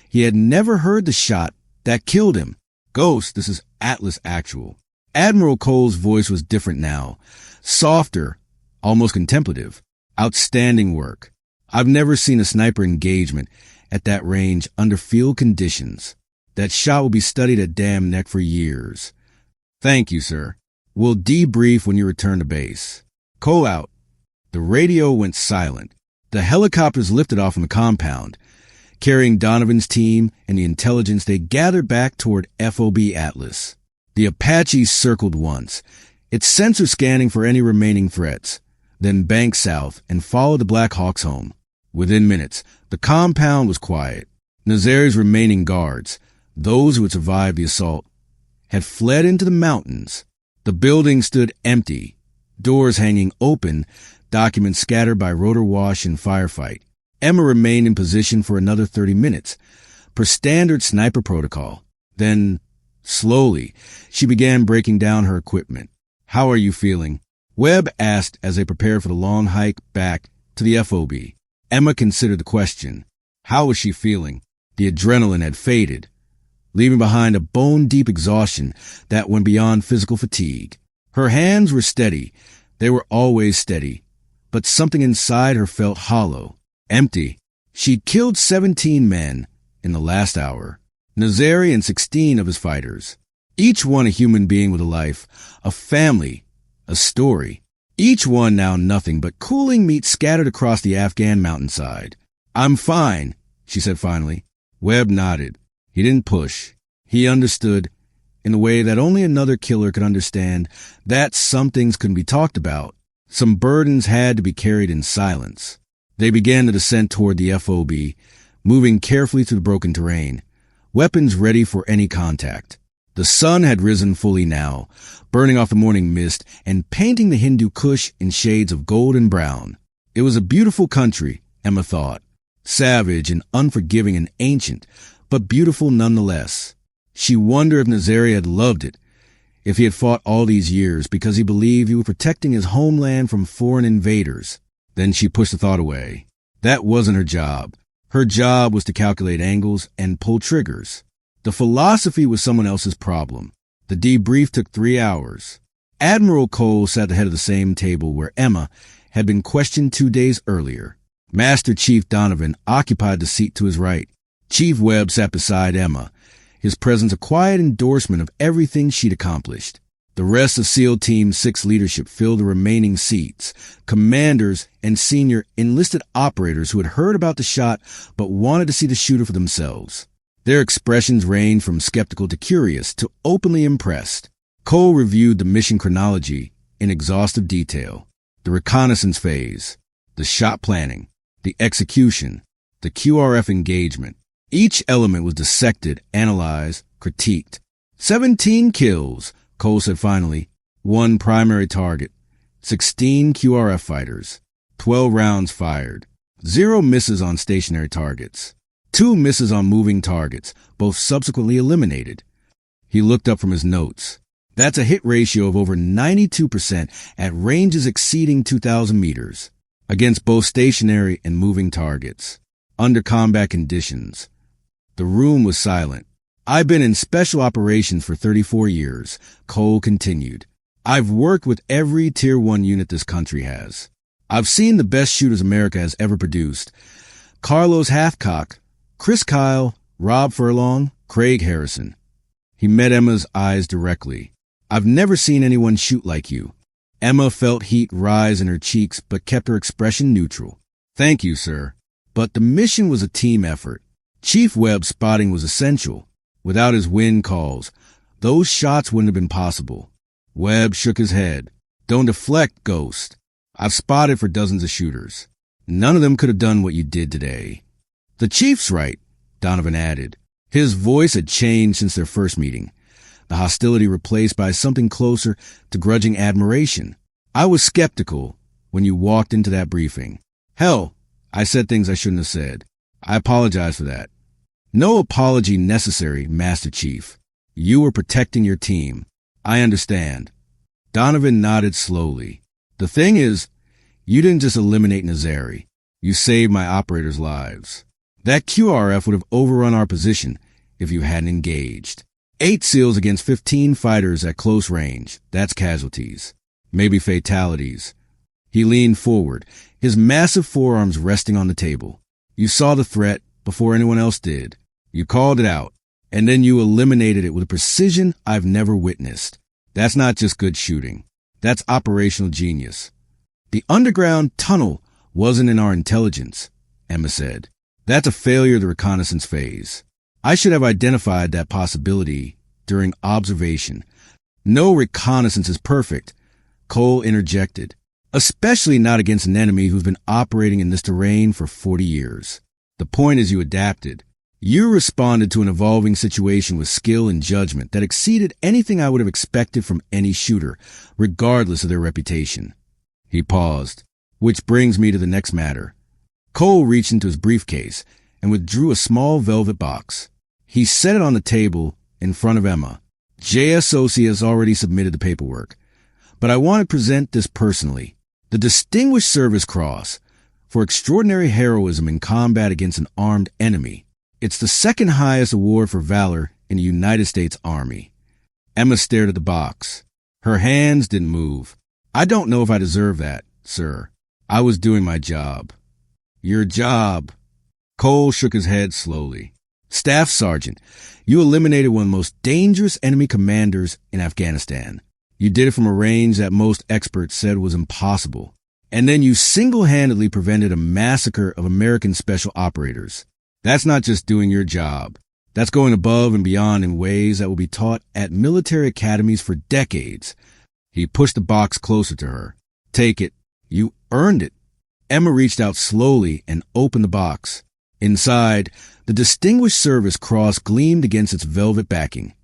he had never heard the shot that killed him. Ghost, this is Atlas Actual. Admiral Cole's voice was different now, softer, almost contemplative. Outstanding work. I've never seen a sniper engagement at that range under field conditions. That shot will be studied at Dam Neck for years. Thank you, sir. We'll debrief when you return to base. Cole out. The radio went silent. The helicopters lifted off from the compound, carrying Donovan's team and the intelligence they gathered back toward FOB Atlas. The Apache circled once, its sensor scanning for any remaining threats, then banked south and followed the Black Hawks home. Within minutes, the compound was quiet. Nazari's remaining guards, those who had survived the assault, had fled into the mountains. The building stood empty, doors hanging open, documents scattered by rotor wash and firefight. Emma remained in position for another 30 minutes, per standard sniper protocol. Then, slowly, she began breaking down her equipment. How are you feeling? Webb asked as they prepared for the long hike back to the FOB. Emma considered the question. How was she feeling? The adrenaline had faded, leaving behind a bone-deep exhaustion that went beyond physical fatigue. Her hands were steady. They were always steady. But something inside her felt hollow, empty. She'd killed 17 men in the last hour. Nazari and 16 of his fighters. Each one a human being with a life, a family, a story. Each one now nothing but cooling meat scattered across the Afghan mountainside. I'm fine, she said finally. Webb nodded. He didn't push. He understood, in a way that only another killer could understand, that some things couldn't be talked about. Some burdens had to be carried in silence. They began the descent toward the FOB, moving carefully through the broken terrain, weapons ready for any contact. The sun had risen fully now, burning off the morning mist and painting the Hindu Kush in shades of gold and brown. It was a beautiful country, Emma thought. Savage and unforgiving and ancient, but beautiful nonetheless. She wondered if Nazari had loved it, if he had fought all these years because he believed he was protecting his homeland from foreign invaders. Then she pushed the thought away. That wasn't her job. Her job was to calculate angles and pull triggers. The philosophy was someone else's problem. The debrief took 3 hours. Admiral Cole sat at the head of the same table where Emma had been questioned 2 days earlier. Master Chief Donovan occupied the seat to his right. Chief Webb sat beside Emma, his presence a quiet endorsement of everything she'd accomplished. The rest of SEAL Team 6 leadership filled the remaining seats, commanders and senior enlisted operators who had heard about the shot but wanted to see the shooter for themselves. Their expressions ranged from skeptical to curious to openly impressed. Cole reviewed the mission chronology in exhaustive detail. The reconnaissance phase, the shot planning, the execution, the QRF engagement. Each element was dissected, analyzed, critiqued. 17 kills, Cole said finally. 1 primary target. 16 QRF fighters. 12 rounds fired. 0 misses on stationary targets. 2 misses on moving targets, both subsequently eliminated. He looked up from his notes. That's a hit ratio of over 92% at ranges exceeding 2,000 meters, against both stationary and moving targets, under combat conditions. The room was silent. I've been in special operations for 34 years, Cole continued. I've worked with every Tier 1 unit this country has. I've seen the best shooters America has ever produced. Carlos Hathcock, Chris Kyle, Rob Furlong, Craig Harrison. He met Emma's eyes directly. I've never seen anyone shoot like you. Emma felt heat rise in her cheeks but kept her expression neutral. Thank you, sir. But the mission was a team effort. Chief Webb's spotting was essential. Without his wind calls, those shots wouldn't have been possible. Webb shook his head. Don't deflect, Ghost. I've spotted for dozens of shooters. None of them could have done what you did today. The chief's right, Donovan added. His voice had changed since their first meeting, the hostility replaced by something closer to grudging admiration. I was skeptical when you walked into that briefing. Hell, I said things I shouldn't have said. I apologize for that. No apology necessary, Master Chief. You were protecting your team. I understand. Donovan nodded slowly. The thing is, you didn't just eliminate Nazari. You saved my operators' lives. That QRF would have overrun our position if you hadn't engaged. 8 SEALs against 15 fighters at close range. That's casualties. Maybe fatalities. He leaned forward, his massive forearms resting on the table. You saw the threat before anyone else did. You called it out, and then you eliminated it with a precision I've never witnessed. That's not just good shooting. That's operational genius. The underground tunnel wasn't in our intelligence, Emma said. That's a failure of the reconnaissance phase. I should have identified that possibility during observation. No reconnaissance is perfect, Cole interjected, especially not against an enemy who's been operating in this terrain for 40 years. The point is you adapted. You responded to an evolving situation with skill and judgment that exceeded anything I would have expected from any shooter, regardless of their reputation. He paused, which brings me to the next matter. Cole reached into his briefcase and withdrew a small velvet box. He set it on the table in front of Emma. JSOC has already submitted the paperwork, but I want to present this personally. The Distinguished Service Cross for extraordinary heroism in combat against an armed enemy. It's the second highest award for valor in the United States Army. Emma stared at the box. Her hands didn't move. I don't know if I deserve that, sir. I was doing my job. Your job. Cole shook his head slowly. Staff Sergeant, you eliminated one of the most dangerous enemy commanders in Afghanistan. You did it from a range that most experts said was impossible. And then you single-handedly prevented a massacre of American special operators. That's not just doing your job. That's going above and beyond in ways that will be taught at military academies for decades. He pushed the box closer to her. Take it. You earned it. Emma reached out slowly and opened the box. Inside, the Distinguished Service Cross gleamed against its velvet backing.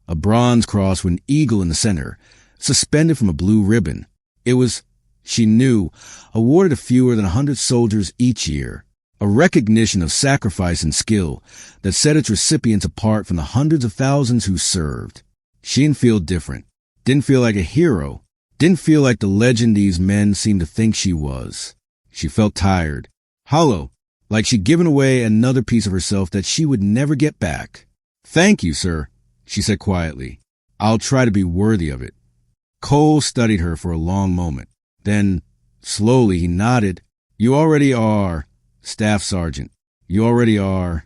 A bronze cross with an eagle in the center, suspended from a blue ribbon. It was, she knew, awarded to fewer than 100 soldiers each year. A recognition of sacrifice and skill that set its recipients apart from the hundreds of thousands who served. She didn't feel different. Didn't feel like a hero. Didn't feel like the legend these men seemed to think she was. She felt tired, hollow, like she'd given away another piece of herself that she would never get back. Thank you, sir, she said quietly. I'll try to be worthy of it. Cole studied her for a long moment. Then, slowly, he nodded. You already are, Staff Sergeant. You already are.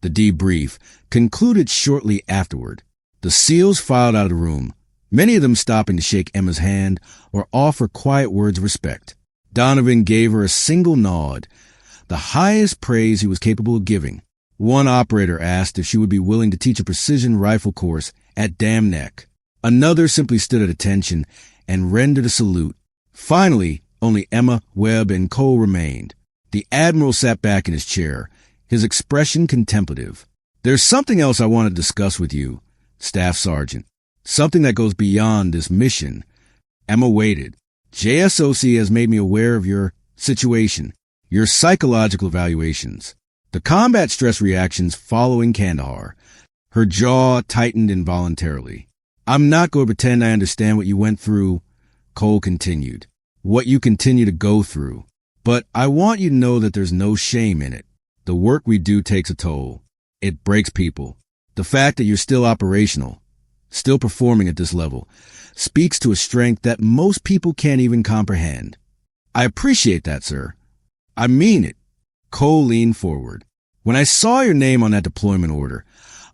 The debrief concluded shortly afterward. The SEALs filed out of the room, many of them stopping to shake Emma's hand or offer quiet words of respect. Donovan gave her a single nod, the highest praise he was capable of giving. One operator asked if she would be willing to teach a precision rifle course at Dam Neck. Another simply stood at attention and rendered a salute. Finally, only Emma, Webb, and Cole remained. The Admiral sat back in his chair, his expression contemplative. There's something else I want to discuss with you, Staff Sergeant. Something that goes beyond this mission. Emma waited. JSOC has made me aware of your situation, your psychological evaluations, the combat stress reactions following Kandahar. Her jaw tightened involuntarily. I'm not going to pretend I understand what you went through, Cole continued, what you continue to go through. But I want you to know that there's no shame in it. The work we do takes a toll. It breaks people. The fact that you're still operational, still performing at this level, speaks to a strength that most people can't even comprehend. I appreciate that, sir. I mean it. Cole leaned forward. When I saw your name on that deployment order,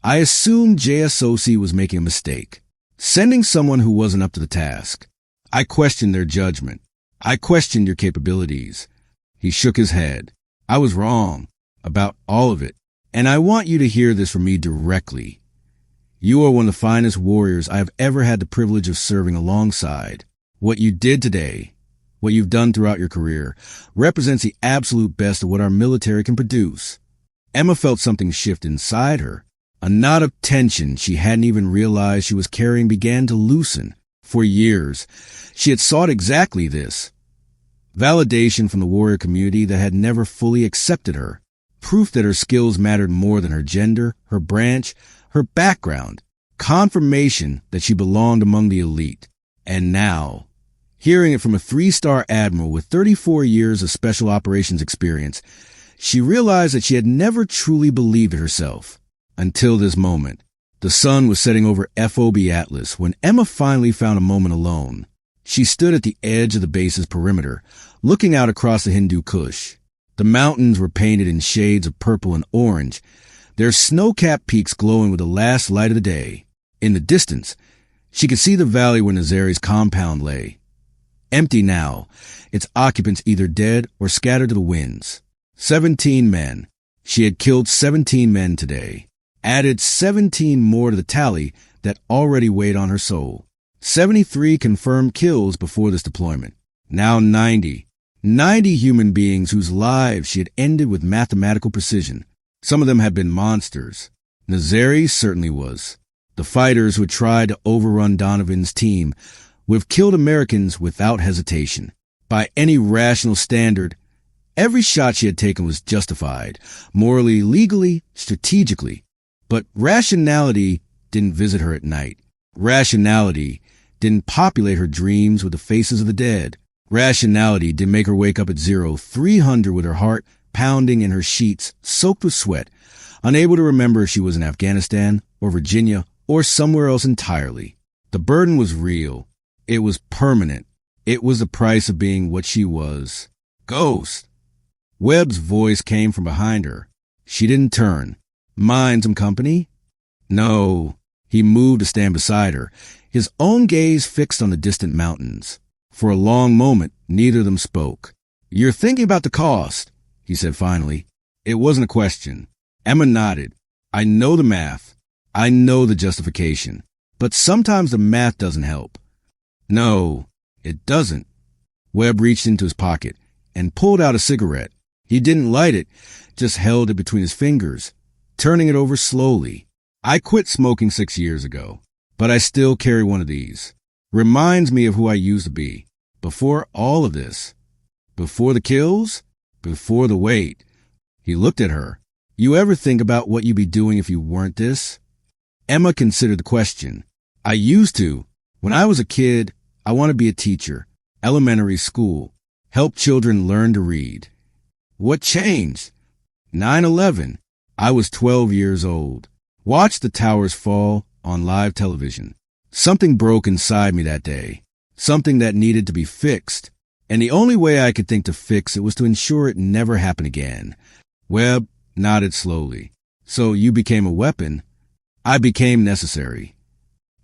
I assumed JSOC was making a mistake, sending someone who wasn't up to the task. I questioned their judgment. I questioned your capabilities. He shook his head. I was wrong about all of it, and I want you to hear this from me directly. You are one of the finest warriors I have ever had the privilege of serving alongside. What you did today, what you've done throughout your career, represents the absolute best of what our military can produce. Emma felt something shift inside her. A knot of tension she hadn't even realized she was carrying began to loosen. For years, she had sought exactly this. Validation from the warrior community that had never fully accepted her. Proof that her skills mattered more than her gender, her branch, her background. Confirmation that she belonged among the elite. And now, hearing it from a 3-star admiral with 34 years of special operations experience, she realized that she had never truly believed it herself. Until this moment. The sun was setting over FOB Atlas when Emma finally found a moment alone. She stood at the edge of the base's perimeter, looking out across the Hindu Kush. The mountains were painted in shades of purple and orange, their snow-capped peaks glowing with the last light of the day. In the distance, she could see the valley where Nazari's compound lay. Empty now, its occupants either dead or scattered to the winds. 17 men. She had killed 17 men today. Added 17 more to the tally that already weighed on her soul. 73 confirmed kills before this deployment. Now 90. 90 human beings whose lives she had ended with mathematical precision. Some of them had been monsters. Nazari certainly was. The fighters who had tried to overrun Donovan's team would have killed Americans without hesitation. By any rational standard, every shot she had taken was justified, morally, legally, strategically. But rationality didn't visit her at night. Rationality didn't populate her dreams with the faces of the dead. Rationality didn't make her wake up at 0300 with her heart pounding and her sheets soaked with sweat, unable to remember if she was in Afghanistan or Virginia or somewhere else entirely. The burden was real. It was permanent. It was the price of being what she was. Ghost. Webb's voice came from behind her. She didn't turn. Mind some company? No. He moved to stand beside her, his own gaze fixed on the distant mountains. For a long moment, neither of them spoke. You're thinking about the cost, he said finally. It wasn't a question. Emma nodded. I know the math. I know the justification. But sometimes the math doesn't help. No, it doesn't. Webb reached into his pocket and pulled out a cigarette. He didn't light it, just held it between his fingers, turning it over slowly. I quit smoking 6 years ago, but I still carry one of these. Reminds me of who I used to be. Before all of this. Before the kills. Before the wait. He looked at her. You ever think about what you'd be doing if you weren't this? Emma considered the question. I used to. When I was a kid, I wanted to be a teacher. Elementary school. Help children learn to read. What changed? 9/11. I was 12 years old. Watched the towers fall on live television. Something broke inside me that day. Something that needed to be fixed. And the only way I could think to fix it was to ensure it never happened again. Webb nodded slowly. So you became a weapon. I became necessary.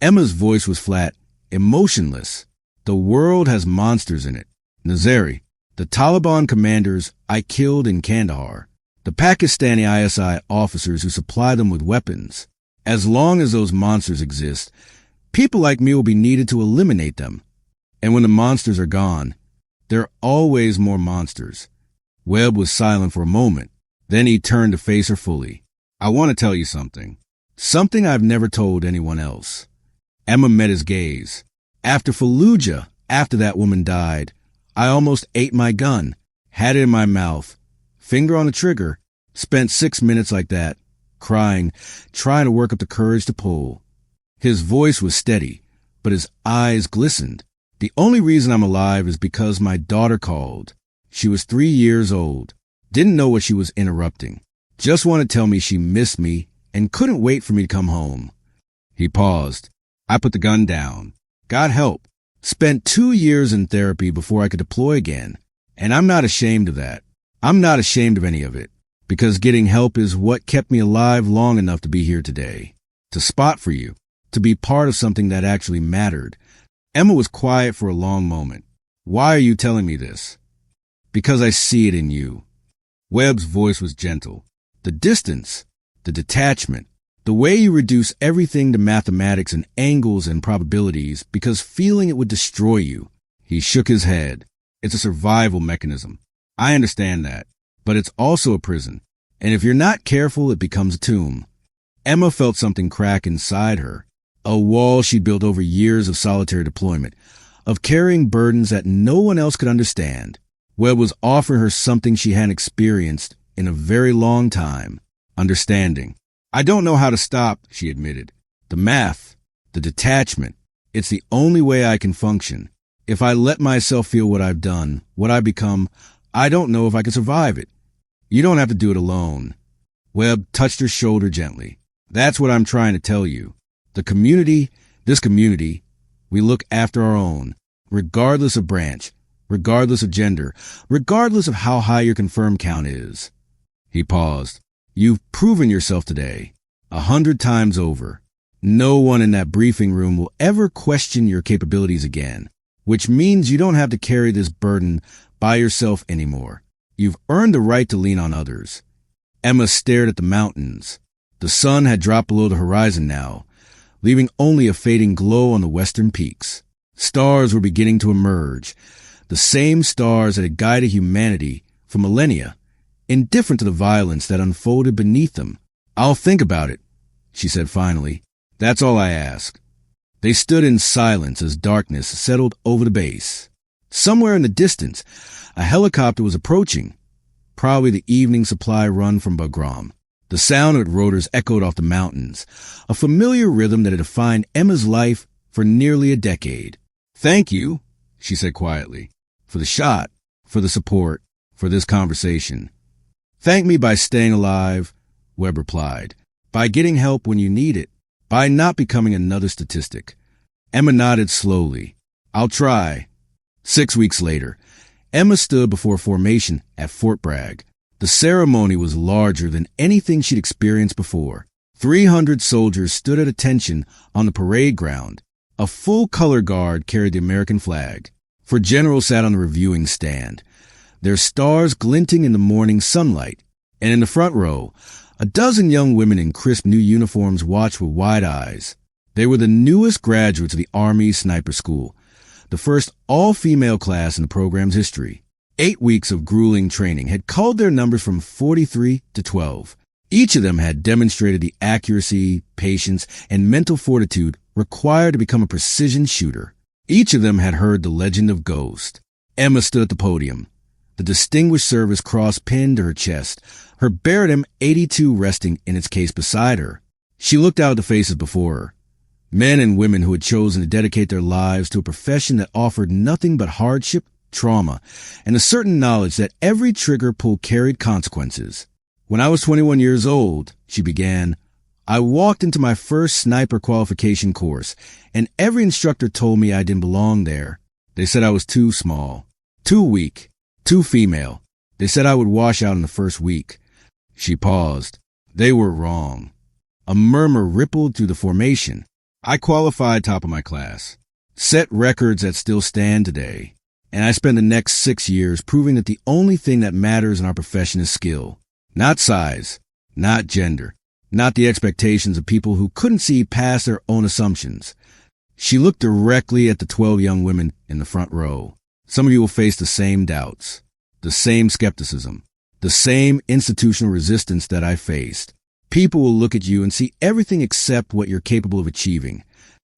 Emma's voice was flat, emotionless. The world has monsters in it. Nazari, the Taliban commanders I killed in Kandahar. The Pakistani ISI officers who supply them with weapons. As long as those monsters exist, people like me will be needed to eliminate them. And when the monsters are gone, there are always more monsters. Webb was silent for a moment. Then he turned to face her fully. I want to tell you something. Something I've never told anyone else. Emma met his gaze. After Fallujah, after that woman died, I almost ate my gun, had it in my mouth, finger on the trigger, spent 6 minutes like that, crying, trying to work up the courage to pull. His voice was steady, but his eyes glistened. The only reason I'm alive is because my daughter called. She was 3 years old, didn't know what she was interrupting, just wanted to tell me she missed me and couldn't wait for me to come home. He paused. I put the gun down. Got help. Spent 2 years in therapy before I could deploy again. And I'm not ashamed of that. I'm not ashamed of any of it, because getting help is what kept me alive long enough to be here today, to spot for you, to be part of something that actually mattered. Emma was quiet for a long moment. Why are you telling me this? Because I see it in you. Webb's voice was gentle. The distance, the detachment, the way you reduce everything to mathematics and angles and probabilities because feeling it would destroy you. He shook his head. It's a survival mechanism. I understand that, but it's also a prison. And if you're not careful, it becomes a tomb. Emma felt something crack inside her. A wall she'd built over years of solitary deployment, of carrying burdens that no one else could understand. Webb was offering her something she hadn't experienced in a very long time. Understanding. I don't know how to stop, she admitted. The math, the detachment, it's the only way I can function. If I let myself feel what I've done, what I've become, I don't know if I can survive it. You don't have to do it alone. Webb touched her shoulder gently. That's what I'm trying to tell you. The community, this community, we look after our own, regardless of branch, regardless of gender, regardless of how high your confirmed count is. He paused. You've proven yourself today, 100 times over. No one in that briefing room will ever question your capabilities again, which means you don't have to carry this burden by yourself anymore. You've earned the right to lean on others. Emma stared at the mountains. The sun had dropped below the horizon now, leaving only a fading glow on the western peaks. Stars were beginning to emerge, the same stars that had guided humanity for millennia, indifferent to the violence that unfolded beneath them. I'll think about it, she said finally. That's all I ask. They stood in silence as darkness settled over the base. Somewhere in the distance, a helicopter was approaching, probably the evening supply run from Bagram. The sound of its rotors echoed off the mountains, a familiar rhythm that had defined Emma's life for nearly a decade. Thank you, she said quietly, for the shot, for the support, for this conversation. Thank me by staying alive, Webb replied, by getting help when you need it, by not becoming another statistic. Emma nodded slowly. I'll try. 6 weeks later, Emma stood before formation at Fort Bragg. The ceremony was larger than anything she'd experienced before. 300 soldiers stood at attention on the parade ground. A full color guard carried the American flag. 4 generals sat on the reviewing stand, their stars glinting in the morning sunlight. And in the front row, a dozen young women in crisp new uniforms watched with wide eyes. They were the newest graduates of the Army Sniper School, the first all-female class in the program's history. 8 weeks of grueling training had culled their numbers from 43 to 12. Each of them had demonstrated the accuracy, patience, and mental fortitude required to become a precision shooter. Each of them had heard the legend of Ghost. Emma stood at the podium, the Distinguished Service Cross pinned to her chest, her Barrett M82 resting in its case beside her. She looked out at the faces before her, men and women who had chosen to dedicate their lives to a profession that offered nothing but hardship, trauma, and a certain knowledge that every trigger pull carried consequences. When I was 21 years old, she began, I walked into my first sniper qualification course, and every instructor told me I didn't belong there. They said I was too small, too weak, too female. They said I would wash out in the first week. She paused. They were wrong. A murmur rippled through the formation. I qualified top of my class, set records that still stand today. And I spent the next 6 years proving that the only thing that matters in our profession is skill. Not size, not gender, not the expectations of people who couldn't see past their own assumptions. She looked directly at the 12 young women in the front row. Some of you will face the same doubts, the same skepticism, the same institutional resistance that I faced. People will look at you and see everything except what you're capable of achieving.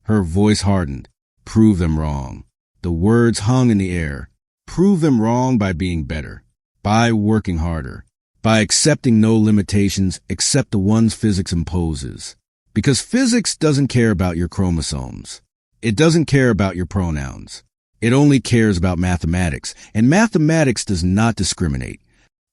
Her voice hardened. Prove them wrong. The words hung in the air. Prove them wrong by being better, by working harder, by accepting no limitations except the ones physics imposes. Because physics doesn't care about your chromosomes. It doesn't care about your pronouns. It only cares about mathematics, and mathematics does not discriminate.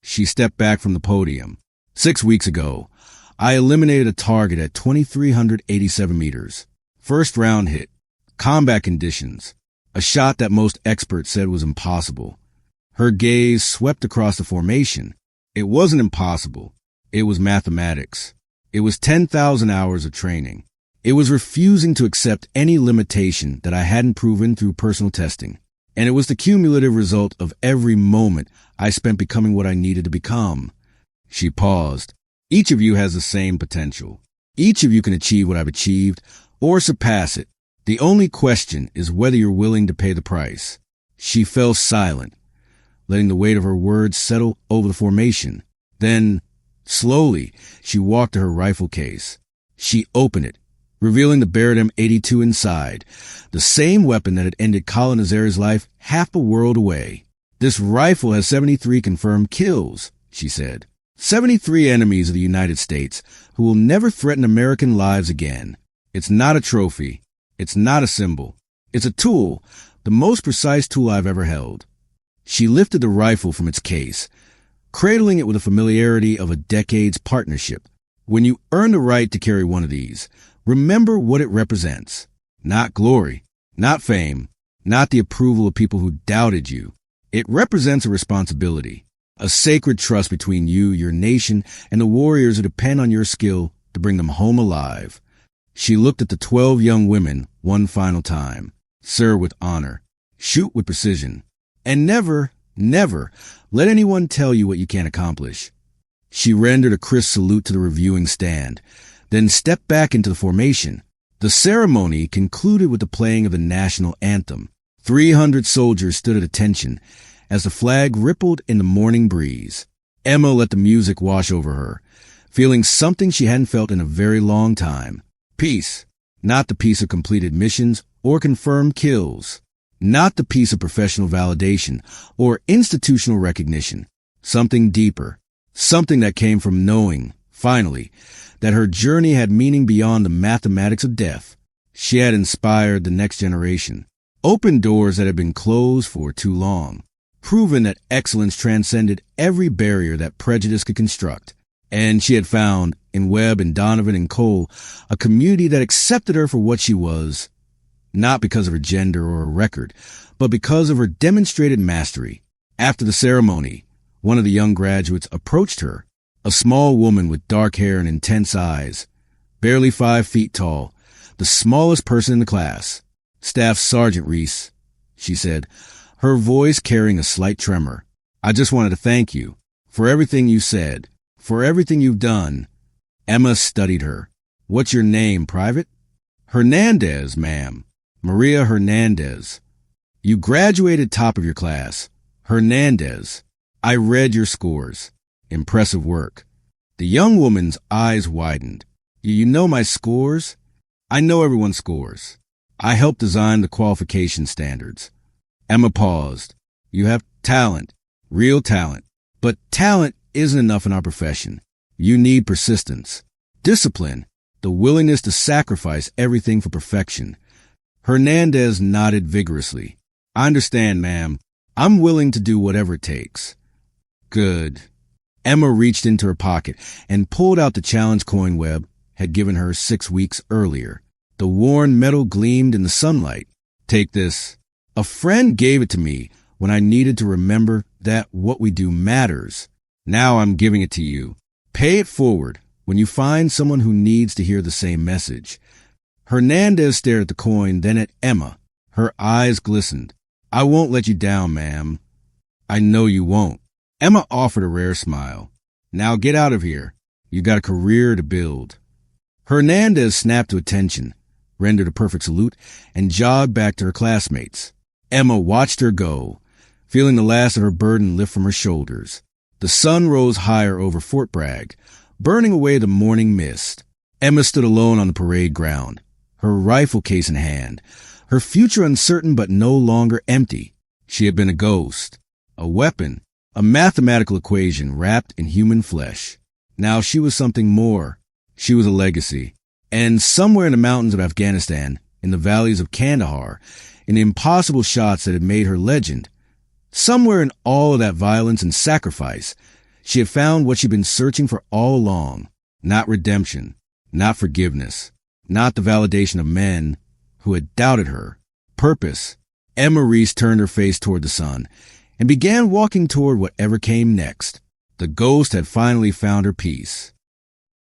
She stepped back from the podium. 6 weeks ago, I eliminated a target at 2,387 meters. First round hit. Combat conditions. A shot that most experts said was impossible. Her gaze swept across the formation. It wasn't impossible. It was mathematics. It was 10,000 hours of training. It was refusing to accept any limitation that I hadn't proven through personal testing. And it was the cumulative result of every moment I spent becoming what I needed to become. She paused. Each of you has the same potential. Each of you can achieve what I've achieved or surpass it. The only question is whether you're willing to pay the price. She fell silent, letting the weight of her words settle over the formation. Then, slowly, she walked to her rifle case. She opened it, revealing the Barrett M82 inside, the same weapon that had ended Colin Nazari's life half a world away. This rifle has 73 confirmed kills, she said. 73 enemies of the United States who will never threaten American lives again. It's not a trophy. It's not a symbol. It's a tool, the most precise tool I've ever held. She lifted the rifle from its case, cradling it with the familiarity of a decade's partnership. When you earn the right to carry one of these, remember what it represents. Not glory, not fame, not the approval of people who doubted you. It represents a responsibility, a sacred trust between you, your nation, and the warriors who depend on your skill to bring them home alive. She looked at the 12 young women one final time. Serve with honor. Shoot with precision. And never, never let anyone tell you what you can't accomplish. She rendered a crisp salute to the reviewing stand, then stepped back into the formation. The ceremony concluded with the playing of the national anthem. 300 soldiers stood at attention as the flag rippled in the morning breeze. Emma let the music wash over her, feeling something she hadn't felt in a very long time. Peace, not the peace of completed missions or confirmed kills, not the peace of professional validation or institutional recognition, something deeper, something that came from knowing, finally, that her journey had meaning beyond the mathematics of death. She had inspired the next generation, opened doors that had been closed for too long, proven that excellence transcended every barrier that prejudice could construct. And she had found, in Webb and Donovan and Cole, a community that accepted her for what she was, not because of her gender or her record, but because of her demonstrated mastery. After the ceremony, one of the young graduates approached her, a small woman with dark hair and intense eyes, barely 5 feet tall, the smallest person in the class. Staff Sergeant Reese, she said, her voice carrying a slight tremor. I just wanted to thank you for everything you said, for everything you've done. Emma studied her. What's your name, Private? Hernandez, ma'am. Maria Hernandez. You graduated top of your class. Hernandez. I read your scores. Impressive work. The young woman's eyes widened. You know my scores? I know everyone's scores. I helped design the qualification standards. Emma paused. You have talent, real talent. But talent isn't enough in our profession. You need persistence, discipline, the willingness to sacrifice everything for perfection. Hernandez nodded vigorously. I understand, ma'am. I'm willing to do whatever it takes. Good. Emma reached into her pocket and pulled out the challenge coin Webb had given her 6 weeks earlier. The worn metal gleamed in the sunlight. Take this. A friend gave it to me when I needed to remember that what we do matters. Now I'm giving it to you. Pay it forward when you find someone who needs to hear the same message. Hernandez stared at the coin, then at Emma. Her eyes glistened. I won't let you down, ma'am. I know you won't. Emma offered a rare smile. Now get out of here. You got a career to build. Hernandez snapped to attention, rendered a perfect salute, and jogged back to her classmates. Emma watched her go, feeling the last of her burden lift from her shoulders. The sun rose higher over Fort Bragg, burning away the morning mist. Emma stood alone on the parade ground, her rifle case in hand, her future uncertain but no longer empty. She had been a ghost, a weapon, a mathematical equation wrapped in human flesh. Now she was something more. She was a legacy. And somewhere in the mountains of Afghanistan, in the valleys of Kandahar, in the impossible shots that had made her legend, somewhere in all of that violence and sacrifice, she had found what she'd been searching for all along. Not redemption, not forgiveness, not the validation of men who had doubted her. Purpose. Emma Reese turned her face toward the sun, and began walking toward whatever came next. The ghost had finally found her peace.